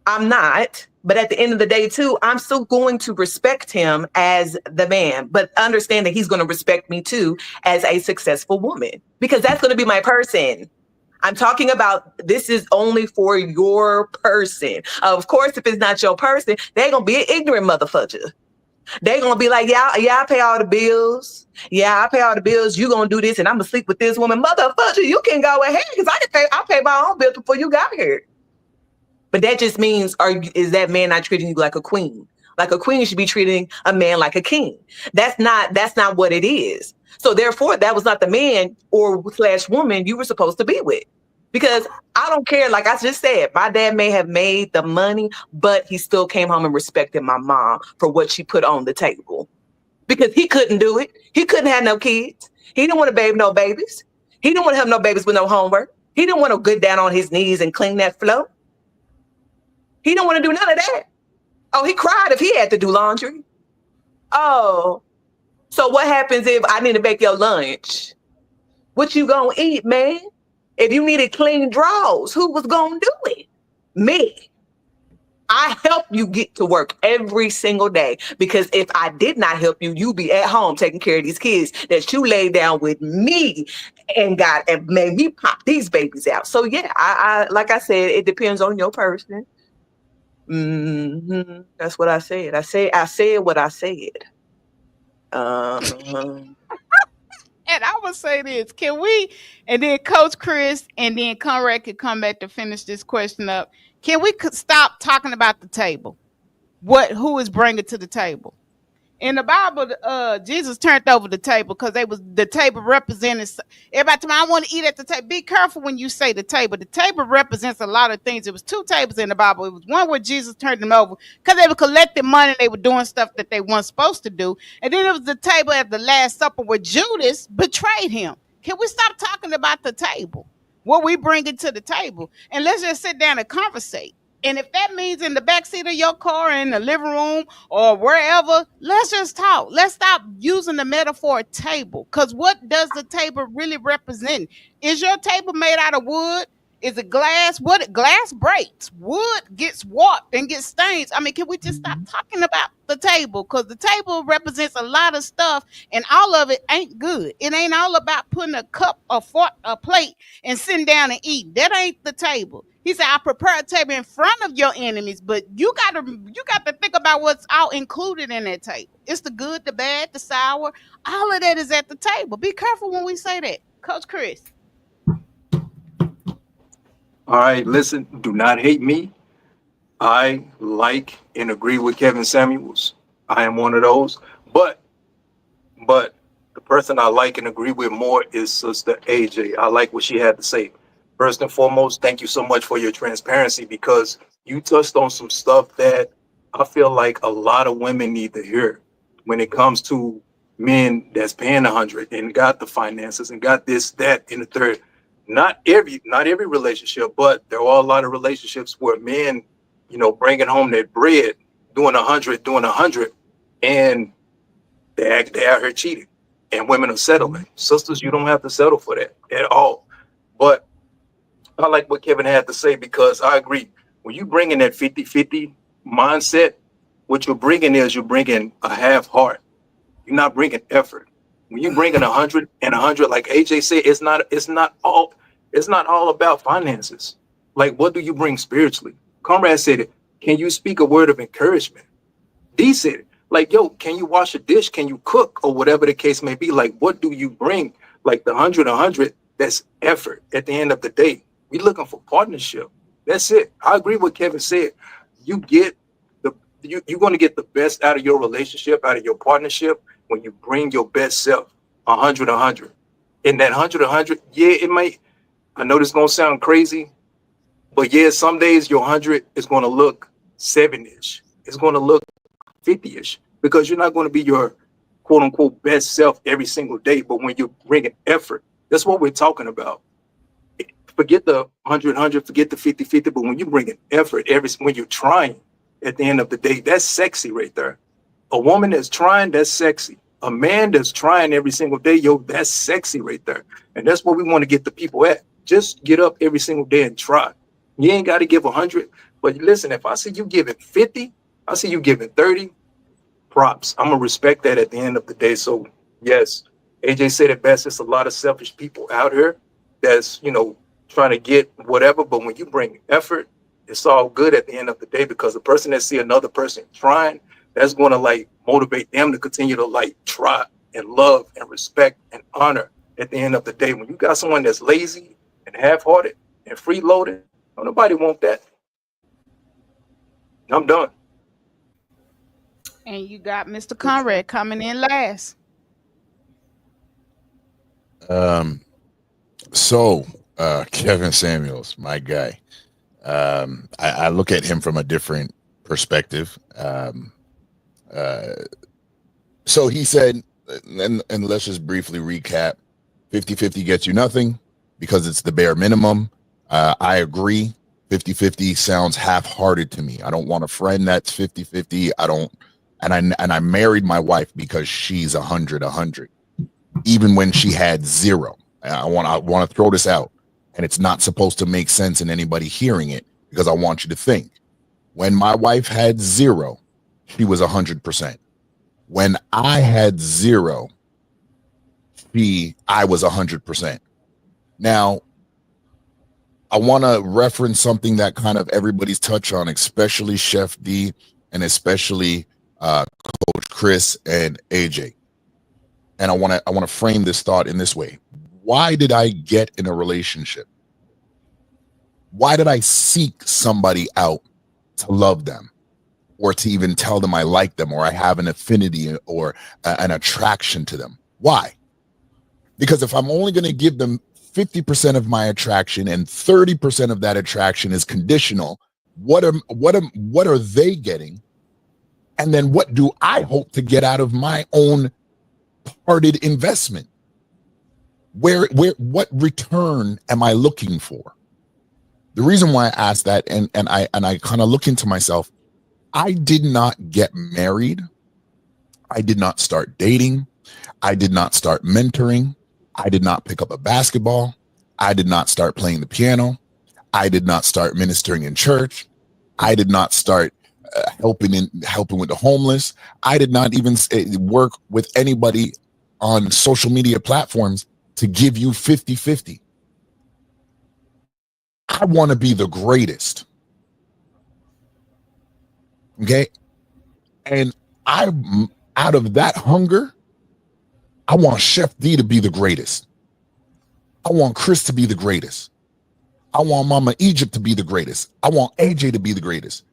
I'm not. But at the end of the day, too, I'm still going to respect him as the man, but understand that he's going to respect me, too, as a successful woman, because that's going to be my person. I'm talking about this is only for your person. Of course, if it's not your person, they're going to be an ignorant motherfucker. They're going to be like, yeah, I pay all the bills. Yeah, I pay all the bills. You going to do this and I'm going to sleep with this woman. Motherfucker, you can go ahead because I pay my own bills before you got here. But that just means, is that man not treating you like a queen? Like a queen should be treating a man like a king. That's not what it is. So therefore, that was not the man or / woman you were supposed to be with. Because I don't care, like I just said, my dad may have made the money, but he still came home and respected my mom for what she put on the table. Because he couldn't do it. He couldn't have no kids. He didn't want to baby no babies. He didn't want to have no babies with no homework. He didn't want to get down on his knees and clean that floor. He didn't want to do none of that. Oh, he cried if he had to do laundry. Oh, so what happens if I need to make your lunch? What you gonna eat, man? If you needed clean drawers, who was gonna do it? Me. I help you get to work every single day, because if I did not help you, you'd be at home taking care of these kids that you laid down with me and made me pop these babies out. So yeah, I like I said, it depends on your person. That's what I said. I said what I said. And I would say this, can we, and then Coach Chris and then Conrad could come back to finish this question up. Can we stop talking about the table? Who is bringing to the table? In the Bible, Jesus turned over the table because the table represented everybody. Told me, I want to eat at the table. Be careful when you say the table. The table represents a lot of things. It was 2 tables in the Bible. It was one where Jesus turned them over because they were collecting money. They were doing stuff that they weren't supposed to do. And then it was the table at the Last Supper where Judas betrayed him. Can we stop talking about the table? What we bring it to the table, and let's just sit down and conversate. And if that means in the backseat of your car, in the living room, or wherever, let's just talk. Let's stop using the metaphor table. Because what does the table really represent? Is your table made out of wood? Is it glass? What glass breaks? Wood gets warped and gets stains. I mean, can we just stop talking about the table? Because the table represents a lot of stuff, and all of it ain't good. It ain't all about putting a cup, a fork, a plate, and sitting down and eating. That ain't the table. He said, I prepare a table in front of your enemies, but you got to think about what's all included in that table. It's the good, the bad, the sour. All of that is at the table. Be careful when we say that. Coach Chris. All right, listen, do not hate me. I like and agree with Kevin Samuels. I am one of those. But the person I like and agree with more is Sister AJ. I like what she had to say. First and foremost, thank you so much for your transparency, because you touched on some stuff that I feel like a lot of women need to hear when it comes to men that's paying 100 and got the finances and got this, that, and the third. Not every relationship, but there are a lot of relationships where men, bringing home their bread, doing 100, and they out here cheating, and women are settling. Sisters, you don't have to settle for that at all. But I like what Kevin had to say, because I agree. When you bring in that 50-50 mindset, what you're bringing is you're bringing a half heart. You're not bringing effort. When you bring in 100 and 100, like AJ said, it's not all about finances. Like, what do you bring spiritually? Conrad said it. Can you speak a word of encouragement? D said it. Like, yo, can you wash a dish? Can you cook? Or whatever the case may be. Like, what do you bring? Like the 100, that's effort at the end of the day. We're looking for partnership. That's it. I agree with Kevin said. You're going to get the best out of your relationship, out of your partnership, when you bring your best self. 100. In that 100, yeah, it might. I know this is going to sound crazy, but yeah, some days your 100 is going to look 7-ish. It's going to look 50-ish, because you're not going to be your quote unquote best self every single day. But when you bring an effort, that's what we're talking about. Forget the 100, forget the 50-50, but when you bring an effort, when you're trying, at the end of the day, that's sexy right there. A woman that's trying, that's sexy. A man that's trying every single day, that's sexy right there. And that's what we want to get the people at. Just get up every single day and try. You ain't got to give 100, but listen, if I see you giving 50, I see you giving 30, props. I'm going to respect that at the end of the day. So yes, AJ said it best. It's a lot of selfish people out here that's, trying to get whatever, but when you bring effort, it's all good at the end of the day, because the person that see another person trying, that's going to motivate them to continue to try and love and respect and honor at the end of the day. When you got someone that's lazy and half-hearted and freeloaded, nobody want that. I'm done. And you got Mr. Conrad coming in last. Kevin Samuels, my guy. I look at him from a different perspective. So he said, and let's just briefly recap, 50-50 gets you nothing because it's the bare minimum. I agree. 50-50 sounds half-hearted to me. I don't want a friend that's 50-50. I married my wife because she's 100, even when she had 0. I want to throw this out, and it's not supposed to make sense in anybody hearing it, because I want you to think. When my wife had 0, she was 100%. When I had 0, I was 100%. Now, I want to reference something that kind of everybody's touched on, especially Chef D and especially Coach Chris and AJ. And I want to frame this thought in this way. Why did I get in a relationship? Why did I seek somebody out to love them? or to even tell them I like them or I have an affinity or an attraction to them. Why? Because if I'm only going to give them 50% of my attraction and 30% of that attraction is conditional, what are they getting? And then what do I hope to get out of my own parted investment? What return am I looking for? The reason why I asked that, and I kind of look into myself, I did not get married. I did not start dating. I did not start mentoring. I did not pick up a basketball. I did not start playing the piano. I did not start ministering in church. I did not start helping with the homeless. I did not even work with anybody on social media platforms to give you 50-50. I want to be the greatest. Okay. And out of that hunger, I want Chef D to be the greatest. I want Chris to be the greatest. I want Mama Egypt to be the greatest. I want AJ to be the greatest.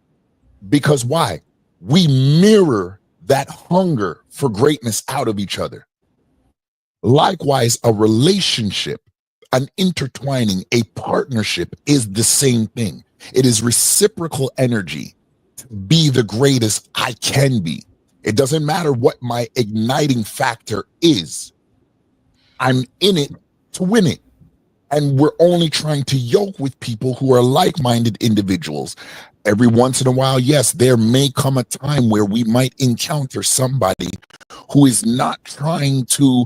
Because why? We mirror that hunger for greatness out of each other. Likewise, a relationship, an intertwining, a partnership is the same thing. It is reciprocal energy to be the greatest I can be. It doesn't matter what my igniting factor is. I'm in it to win it. And we're only trying to yoke with people who are like-minded individuals. Every once in a while, yes, there may come a time where we might encounter somebody who is not trying to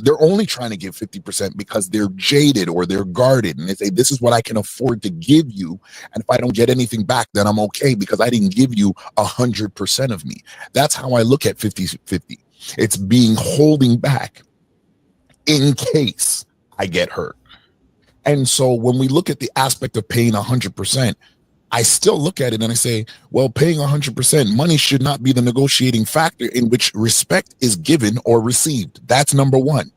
they're only trying to give 50% because they're jaded or they're guarded. And they say, this is what I can afford to give you. And if I don't get anything back, then I'm okay because I didn't give you 100% of me. That's how I look at 50-50. It's being holding back in case I get hurt. And so when we look at the aspect of paying 100%, I still look at it and I say, well, paying 100%, money should not be the negotiating factor in which respect is given or received. That's number one.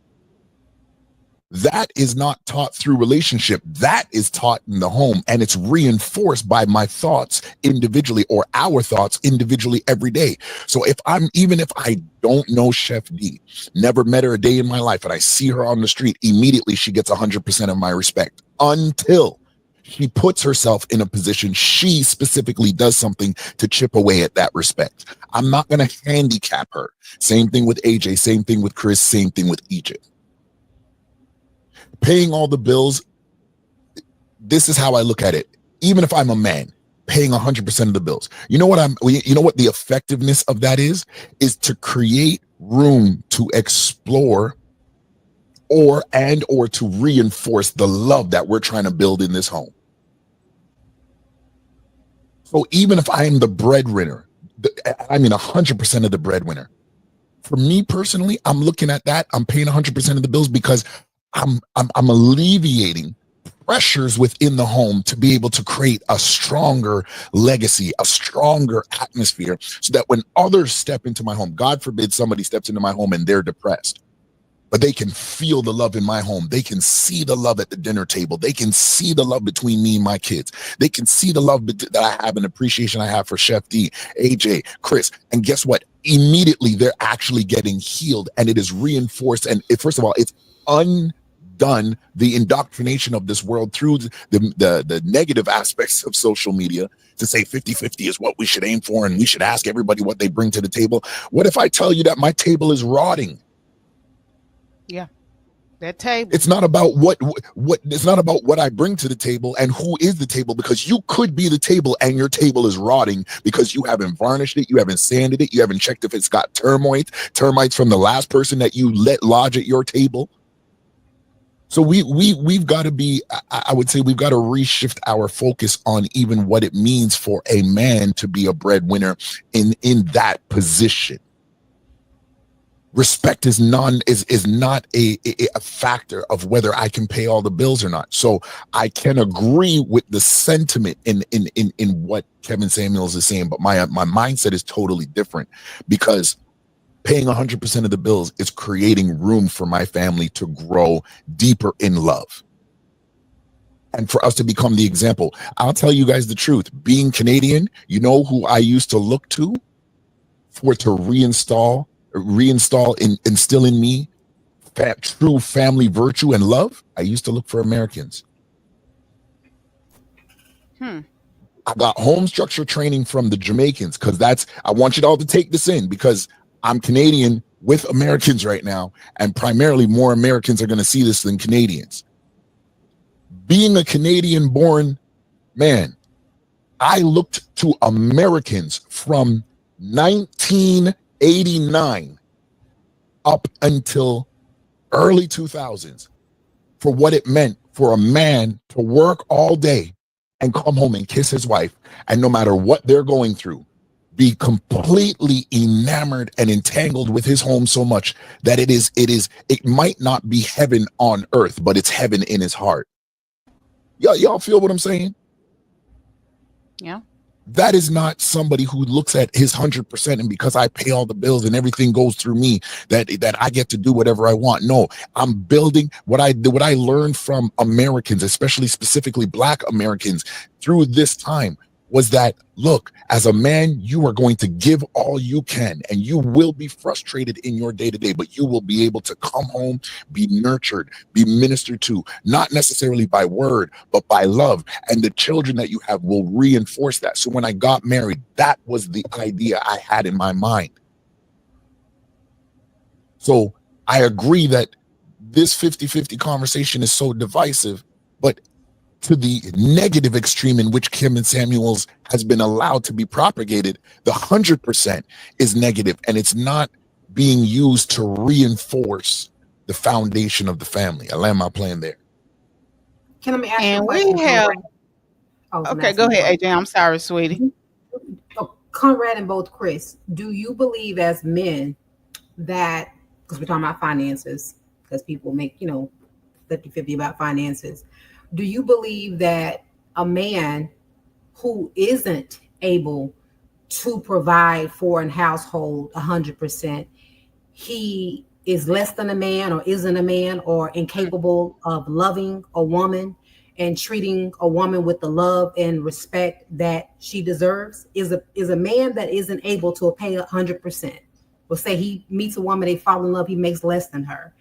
That is not taught through relationship. That is taught in the home, and it's reinforced by my thoughts individually or our thoughts individually every day. So even if I don't know Chef D, never met her a day in my life, and I see her on the street, immediately she gets 100% of my respect until she puts herself in a position she specifically does something to chip away at that respect. I'm not going to handicap her. Same thing with AJ, same thing with Chris, same thing with Egypt. Paying all the bills, this is how I look at it. Even if I'm a man, paying 100% of the bills. You know what the effectiveness of that is to create room to explore or to reinforce the love that we're trying to build in this home. So even if I am the breadwinner, 100% of the breadwinner. For me personally, I'm looking at that. I'm paying 100% of the bills because I'm alleviating pressures within the home to be able to create a stronger legacy, a stronger atmosphere, so that when others step into my home, God forbid somebody steps into my home and they're depressed, but they can feel the love in my home. They can see the love at the dinner table. They can see the love between me and my kids. They can see the love that I have and appreciation I have for Chef D, AJ, Chris. And guess what? Immediately they're actually getting healed, and it is reinforced. And first of all, it's undone the indoctrination of this world through the negative aspects of social media to say 50-50 is what we should aim for, and we should ask everybody what they bring to the table. What if I tell you that my table is rotting? Yeah, that table. It's not about what it's not about what I bring to the table and who is the table, because you could be the table and your table is rotting because you haven't varnished it, you haven't sanded it, you haven't checked if it's got termites from the last person that you let lodge at your table. So we've got to be, I would say we've got to reshift our focus on even what it means for a man to be a breadwinner in that position. Respect is not a factor of whether I can pay all the bills or not. So I can agree with the sentiment in what Kevin Samuels is saying, but my mindset is totally different, because paying 100% of the bills is creating room for my family to grow deeper in love. and for us to become the example. I'll tell you guys the truth. Being Canadian, you know who I used to look to for to instill in me true family virtue and love? I used to look for Americans. I got home structure training from the Jamaicans because I want you all to take this in because I'm Canadian with Americans right now, and primarily more Americans are going to see this than Canadians. Being a Canadian born man, I looked to Americans from 1989 up until early 2000s for what it meant for a man to work all day and come home and kiss his wife, and no matter what they're going through, be completely enamored and entangled with his home so much that it might not be heaven on earth, but it's heaven in his heart. Y'all feel what I'm saying? Yeah. That is not somebody who looks at his 100% and because I pay all the bills and everything goes through me, that I get to do whatever I want. No, I'm building what I learned from Americans, especially specifically Black Americans through this time, was that, look, as a man, you are going to give all you can, and you will be frustrated in your day-to-day, but you will be able to come home, be nurtured, be ministered to, not necessarily by word, but by love. And the children that you have will reinforce that. So when I got married, that was the idea I had in my mind. So I agree that this 50-50 conversation is so divisive, but to the negative extreme in which Kim and Samuels has been allowed to be propagated, the 100% is negative, and it's not being used to reinforce the foundation of the family. I land my plane there. Can I ask you a And question? we have, Conrad? okay, go ahead, AJ. I'm sorry, sweetie. Oh, Conrad and both Chris, do you believe as men that, because we're talking about finances, because people make, 50-50 about finances, do you believe that a man who isn't able to provide for a household 100%, he is less than a man or isn't a man or incapable of loving a woman and treating a woman with the love and respect that she deserves? Is a man that isn't able to pay 100%? We'll say he meets a woman, they fall in love, he makes less than her.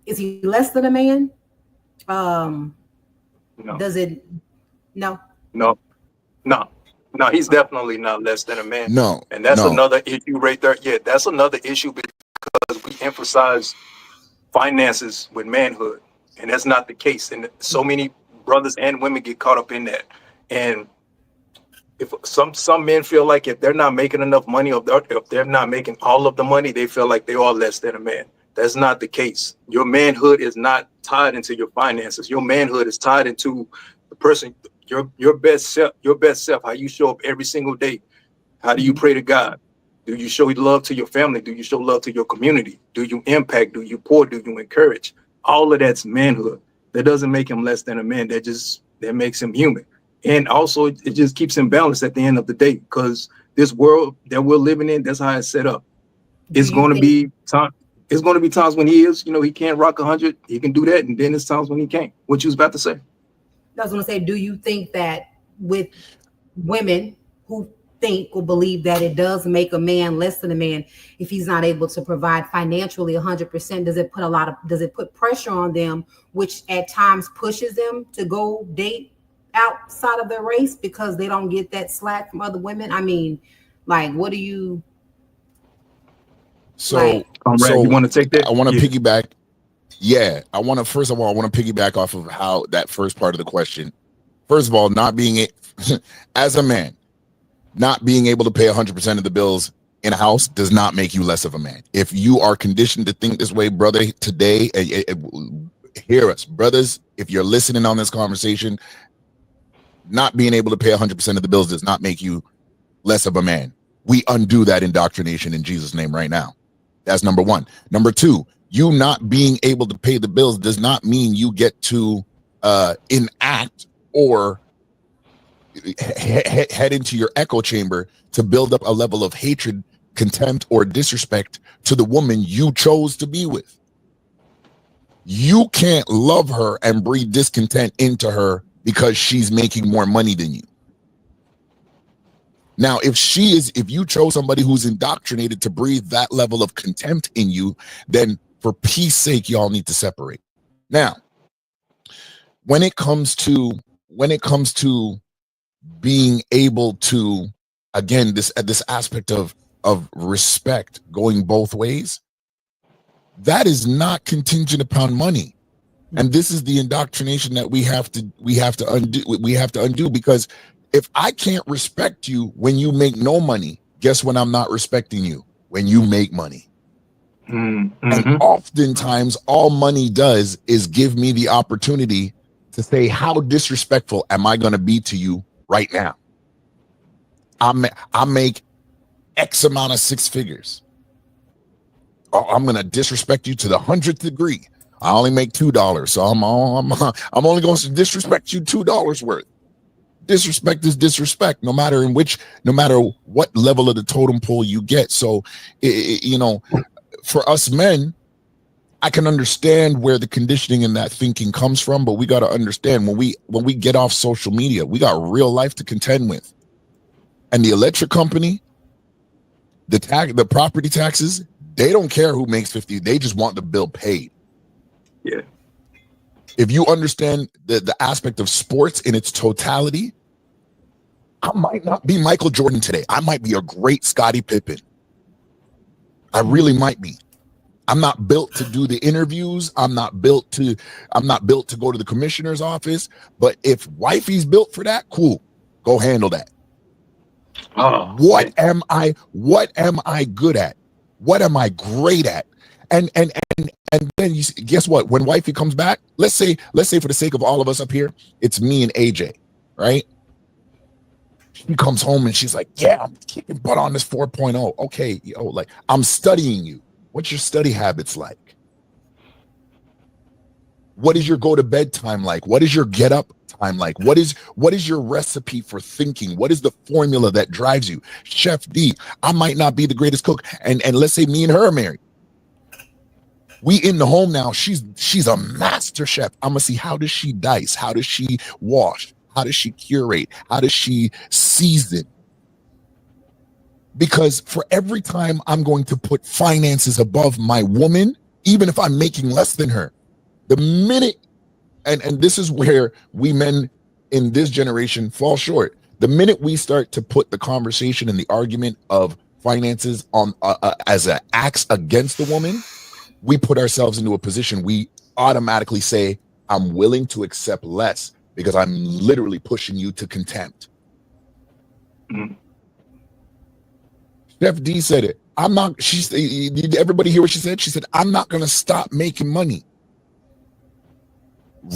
Is he less than a man? No. Does it? No. He's definitely not less than a man. No. And that's no. another issue right there. Yeah, that's another issue because we emphasize finances with manhood, and that's not the case. And so many brothers and women get caught up in that. And if some men feel like if they're not making enough money, or if they're not making all of the money, they feel like they are less than a man. That's not the case. Your manhood is not tied into your finances. Your manhood is tied into the person, your best self, how you show up every single day. How do you pray to God? Do you show love to your family? Do you show love to your community? Do you impact? Do you pour? Do you encourage? All of that's manhood. That doesn't make him less than a man. That makes him human. And also it just keeps him balanced at the end of the day, because this world that we're living in, that's how it's set up. It's going to be time. It's going to be times when he can't rock 100. He can do that. And then there's times when he can't. What you was about to say? I was going to say, do you think that with women who think or believe that it does make a man less than a man if he's not able to provide financially 100%, does it put pressure on them, which at times pushes them to go date outside of their race because they don't get that slack from other women? I mean, like, what do you... So, Conrad, you want to take that? I want to piggyback. Yeah, first of all, I want to piggyback off of how that first part of the question. First of all, as a man, not being able to pay 100% of the bills in a house does not make you less of a man. If you are conditioned to think this way, brother, today, hear us, brothers. If you're listening on this conversation, not being able to pay 100% of the bills does not make you less of a man. We undo that indoctrination in Jesus' name right now. That's number one. Number two, you not being able to pay the bills does not mean you get to enact or head into your echo chamber to build up a level of hatred, contempt, or disrespect to the woman you chose to be with. You can't love her and breed discontent into her because she's making more money than you. Now, if you chose somebody who's indoctrinated to breathe that level of contempt in you, then for peace sake, y'all need to separate. Now, when it comes to being able to, again, this aspect of respect going both ways, that is not contingent upon money. And this is the indoctrination that we have to undo, because if I can't respect you when you make no money, guess when I'm not respecting you? When you make money. Mm-hmm. And oftentimes all money does is give me the opportunity to say, how disrespectful am I going to be to you right now? I make X amount of six figures. Oh, I'm going to disrespect you to the 100th degree. I only make $2, so I'm only going to disrespect you $2 worth. Disrespect is disrespect, no matter what level of the totem pole you get. So, for us men, I can understand where the conditioning and that thinking comes from, but we got to understand when we get off social media, we got real life to contend with. And the electric company, the property taxes, they don't care who makes 50. They just want the bill paid. Yeah. If you understand the aspect of sports in its totality, I might not be Michael Jordan today. I might be a great Scottie Pippen. I really might be. I'm not built to do the interviews. I'm not built to go to the commissioner's office. But if wifey's built for that, cool. Go handle that. Oh, what am I good at? What am I great at? And then guess what? When wifey comes back, let's say for the sake of all of us up here, it's me and AJ, right? She comes home and she's like, yeah, I'm kicking butt on this 4.0. Okay, like I'm studying you. What's your study habits like? What is your go to bed time like? What is your get up time like? What is your recipe for thinking? What is the formula that drives you? Chef D, I might not be the greatest cook. And let's say me and her are married. We in the home now. She's a master chef. I'm gonna see, how does she dice? How does she wash? How does she curate? How does she season? Because for every time I'm going to put finances above my woman, even if I'm making less than her, the minute, and this is where we men in this generation fall short. The minute we start to put the conversation and the argument of finances on as an axe against the woman, we put ourselves into a position we automatically say, I'm willing to accept less because I'm literally pushing you to contempt. Mm. Chef D said it. Did everybody hear what she said? She said, I'm not going to stop making money.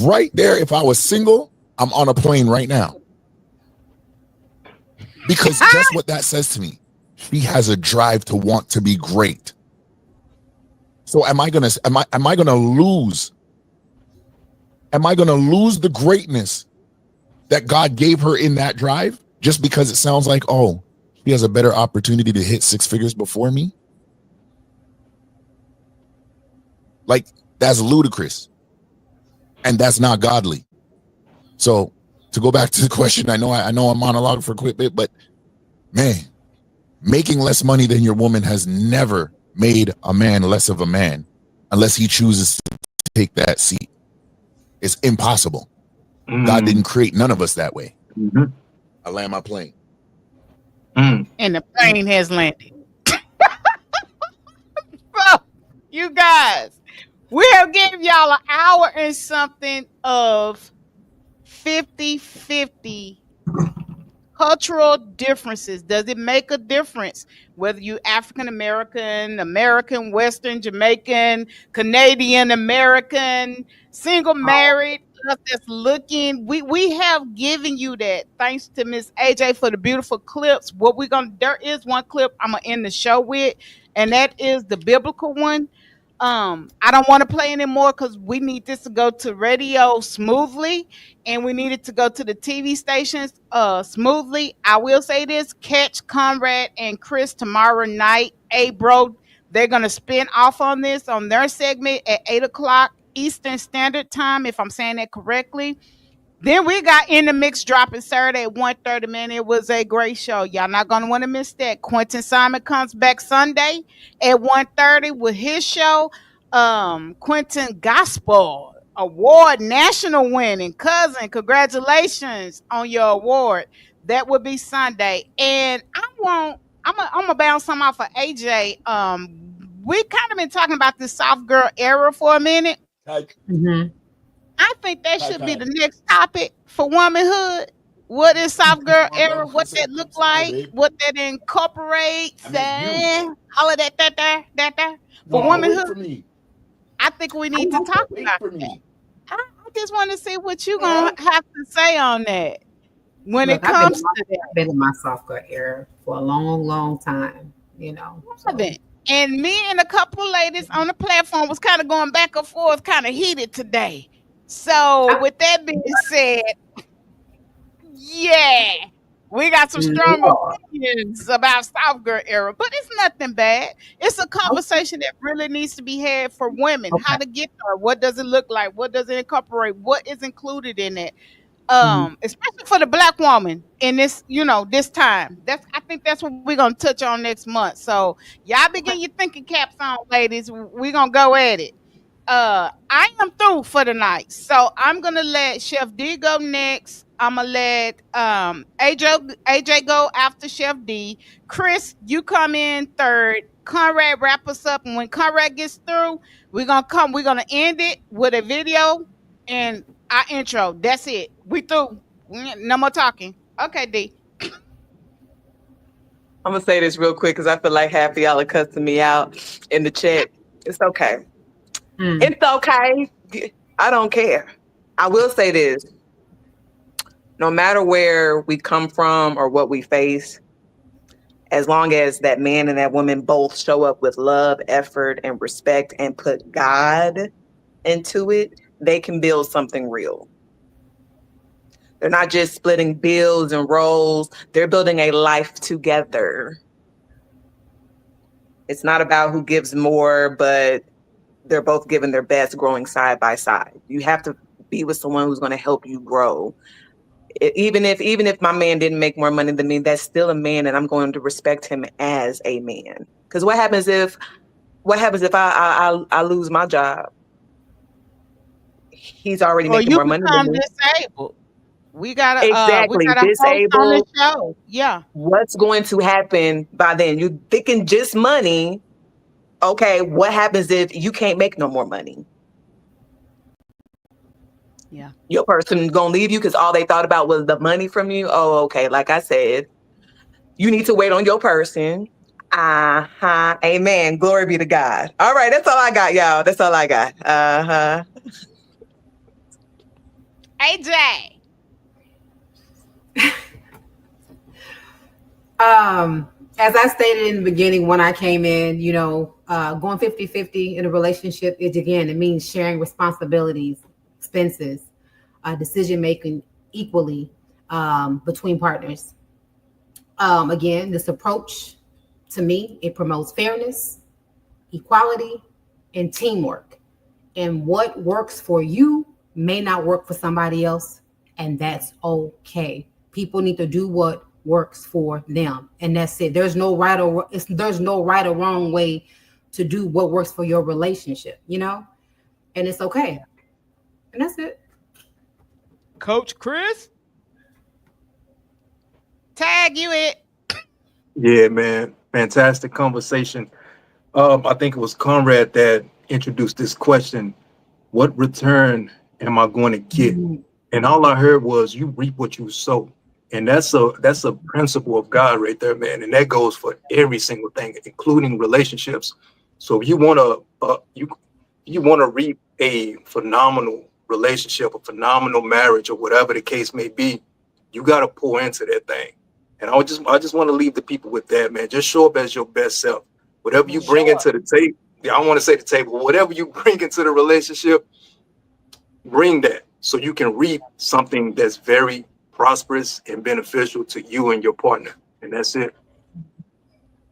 Right there, if I was single, I'm on a plane right now. Because guess what that says to me? She has a drive to want to be great. So am I gonna lose? Am I gonna lose the greatness that God gave her in that drive just because it sounds like, oh, she has a better opportunity to hit six figures before me? Like, that's ludicrous. And that's not godly. So to go back to the question, I know I'm monologuing for a quick bit, but man, making less money than your woman has never made a man less of a man unless he chooses to take that seat. It's impossible. God didn't create none of us that way. Mm-hmm. I land my plane. And the plane has landed. So, you guys, we have given y'all an hour and something of 50-50 cultural differences. Does it make a difference whether you African American, Western, Jamaican, Canadian American, single, married, us that's looking? We have given you that. Thanks to Miss AJ for the beautiful clips. There is one clip I'm gonna end the show with, and that is the biblical one. I don't want to play anymore because we need this to go to radio smoothly, and we need it to go to the TV stations smoothly. I will say this: catch Conrad and Chris tomorrow night. Hey, bro, they're gonna spin off on this on their segment at 8 o'clock Eastern Standard Time, if I'm saying that correctly. Then we got In the Mix dropping Saturday at 1:30. Man, it was a great show. Y'all not gonna want to miss that. Quentin Simon comes back Sunday at 1:30 with his show. Quentin Gospel Award national winning cousin. Congratulations on your award. That would be Sunday. And I'm gonna bounce some off of AJ. We kind of been talking about this soft girl era for a minute. Mhm. I think that should be the next topic for womanhood. What is soft girl era? What that look like? What that incorporates? All of that. For womanhood, I think we need to talk about that. I just want to see what you gonna have to say on that when it Look, comes to that. I've been in my soft girl era for a long, long time. You know. So. And me and a couple of ladies on the platform was kind of going back and forth, kind of heated today. So with that being said, yeah, we got some strong opinions about soft girl era, but it's nothing bad. It's a conversation that really needs to be had for women. How to get there? What does it look like? What does it incorporate? What is included in it? Especially for the Black woman in this, this time. I think that's what we're gonna touch on next month. So y'all begin your thinking caps on, ladies. We're gonna go at it. I am through for the night, so I'm gonna let Chef D go next. I'm gonna let AJ go after Chef D. Chris, you come in third. Conrad wrap us up, and when Conrad gets through, we're gonna end it with a video and our intro. That's it. We through. No more talking. Okay, D. I'm gonna say this real quick because I feel like half of y'all are cussing me out in the chat. It's okay. It's okay. I don't care. I will say this. No matter where we come from or what we face, as long as that man and that woman both show up with love, effort, and respect and put God into it, they can build something real. They're not just splitting bills and roles. They're building a life together. It's not about who gives more, but they're both giving their best, growing side by side. You have to be with someone who's going to help you grow. Even if my man didn't make more money than me, that's still a man, and I'm going to respect him as a man. Because what happens if I lose my job? He's already making more money than me. Disabled. We gotta exactly disabled on the show. Yeah. What's going to happen by then? You're thinking just money. Okay, what happens if you can't make no more money? Yeah. Your person gonna leave you because all they thought about was the money from you. Oh, okay. Like I said, you need to wait on your person. Amen. Glory be to God. All right, that's all I got, y'all. That's all I got. AJ. As I stated in the beginning when I came in, going 50-50 in a relationship, it means sharing responsibilities, expenses, decision making equally between partners. Again, this approach, to me, it promotes fairness, equality, and teamwork. And what works for you may not work for somebody else, and that's okay. People need to do what works for them, and that's it. There's no right or wrong way to do what works for your relationship, and it's okay. And that's it. Coach Chris, tag you it. Yeah, man. Fantastic conversation. I think it was Conrad that introduced this question: what return am I going to get? And all I heard was, you reap what you sow. And that's a principle of God right there, man. And that goes for every single thing, including relationships. So if you want to reap a phenomenal relationship, a phenomenal marriage, or whatever the case may be, you got to pour into that thing. And I just want to leave the people with that, man. Just show up as your best self. Whatever you bring into the table, I don't want to say the table, whatever you bring into the relationship, bring that so you can reap something that's very prosperous and beneficial to you and your partner. And that's it.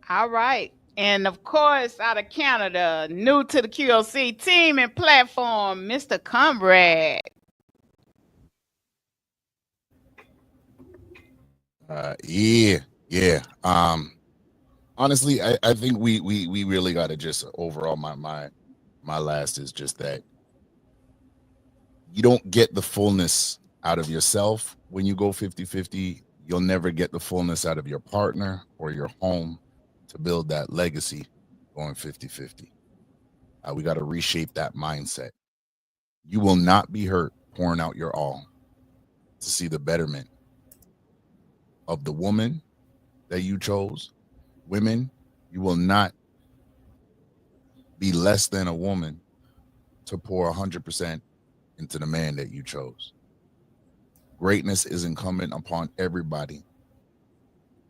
All right. And of course, out of Canada, new to the QOC team and platform, Mr. Conrad. Yeah. Honestly, I think we really got to just overall my last is just that you don't get the fullness out of yourself when you go 50-50. You'll never get the fullness out of your partner or your home to build that legacy going 50-50. We got to reshape that mindset. You will not be hurt pouring out your all to see the betterment of the woman that you chose. Women, you will not be less than a woman to pour 100% into the man that you chose. Greatness is incumbent upon everybody,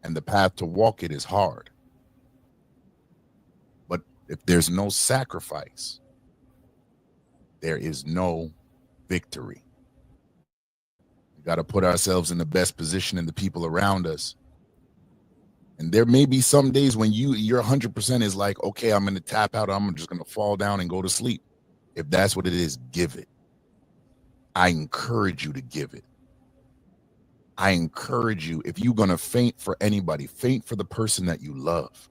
and the path to walk it is hard. But if there's no sacrifice, there is no victory. We got to put ourselves in the best position and the people around us. And there may be some days when your 100% is like, okay, I'm going to tap out. I'm just going to fall down and go to sleep. If that's what it is, give it. I encourage you to give it. I encourage you, if you're going to faint for anybody, faint for the person that you love.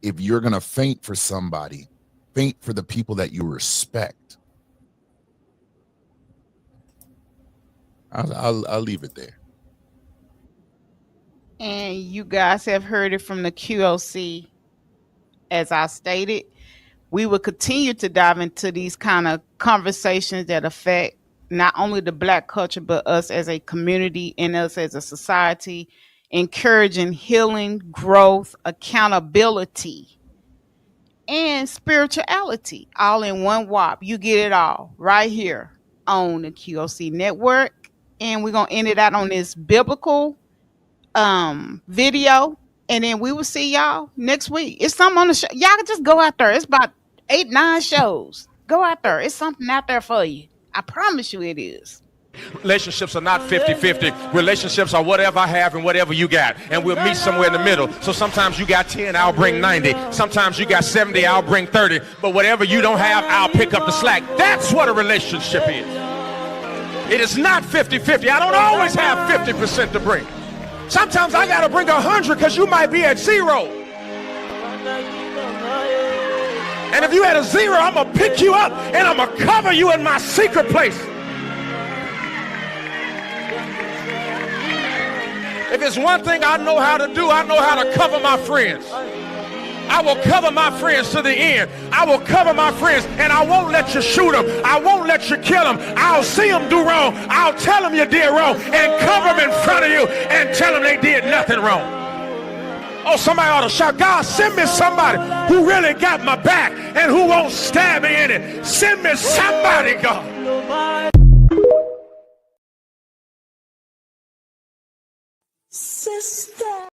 If you're going to faint for somebody, faint for the people that you respect. I'll leave it there. And you guys have heard it from the QOC. As I stated, we will continue to dive into these kind of conversations that affect not only the Black culture, but us as a community and us as a society, encouraging healing, growth, accountability, and spirituality, all in one WAP. You get it all right here on the QOC network. And we're going to end it out on this biblical video, and then we will see y'all next week. It's something on the show. Y'all can just go out there. It's about 8-9 shows. Go out there. It's something out there for you. I promise you it is. Relationships are not 50-50. Relationships are whatever I have and whatever you got, and we'll meet somewhere in the middle. So sometimes you got 10, I'll bring 90. Sometimes you got 70, I'll bring 30. But whatever you don't have, I'll pick up the slack. That's what a relationship is. It is not 50-50. I don't always have 50% to bring. Sometimes I gotta bring 100 because you might be at 0. And if you had a 0, I'm gonna pick you up and I'm gonna cover you in my secret place. If it's one thing I know how to do, I know how to cover my friends. I will cover my friends to the end. I will cover my friends, and I won't let you shoot them. I won't let you kill them. I'll see them do wrong. I'll tell them you did wrong and cover them in front of you and tell them they did nothing wrong. Oh, somebody ought to shout, God, send me somebody who really got my back and who won't stab me in it. Send me somebody, God. Sister.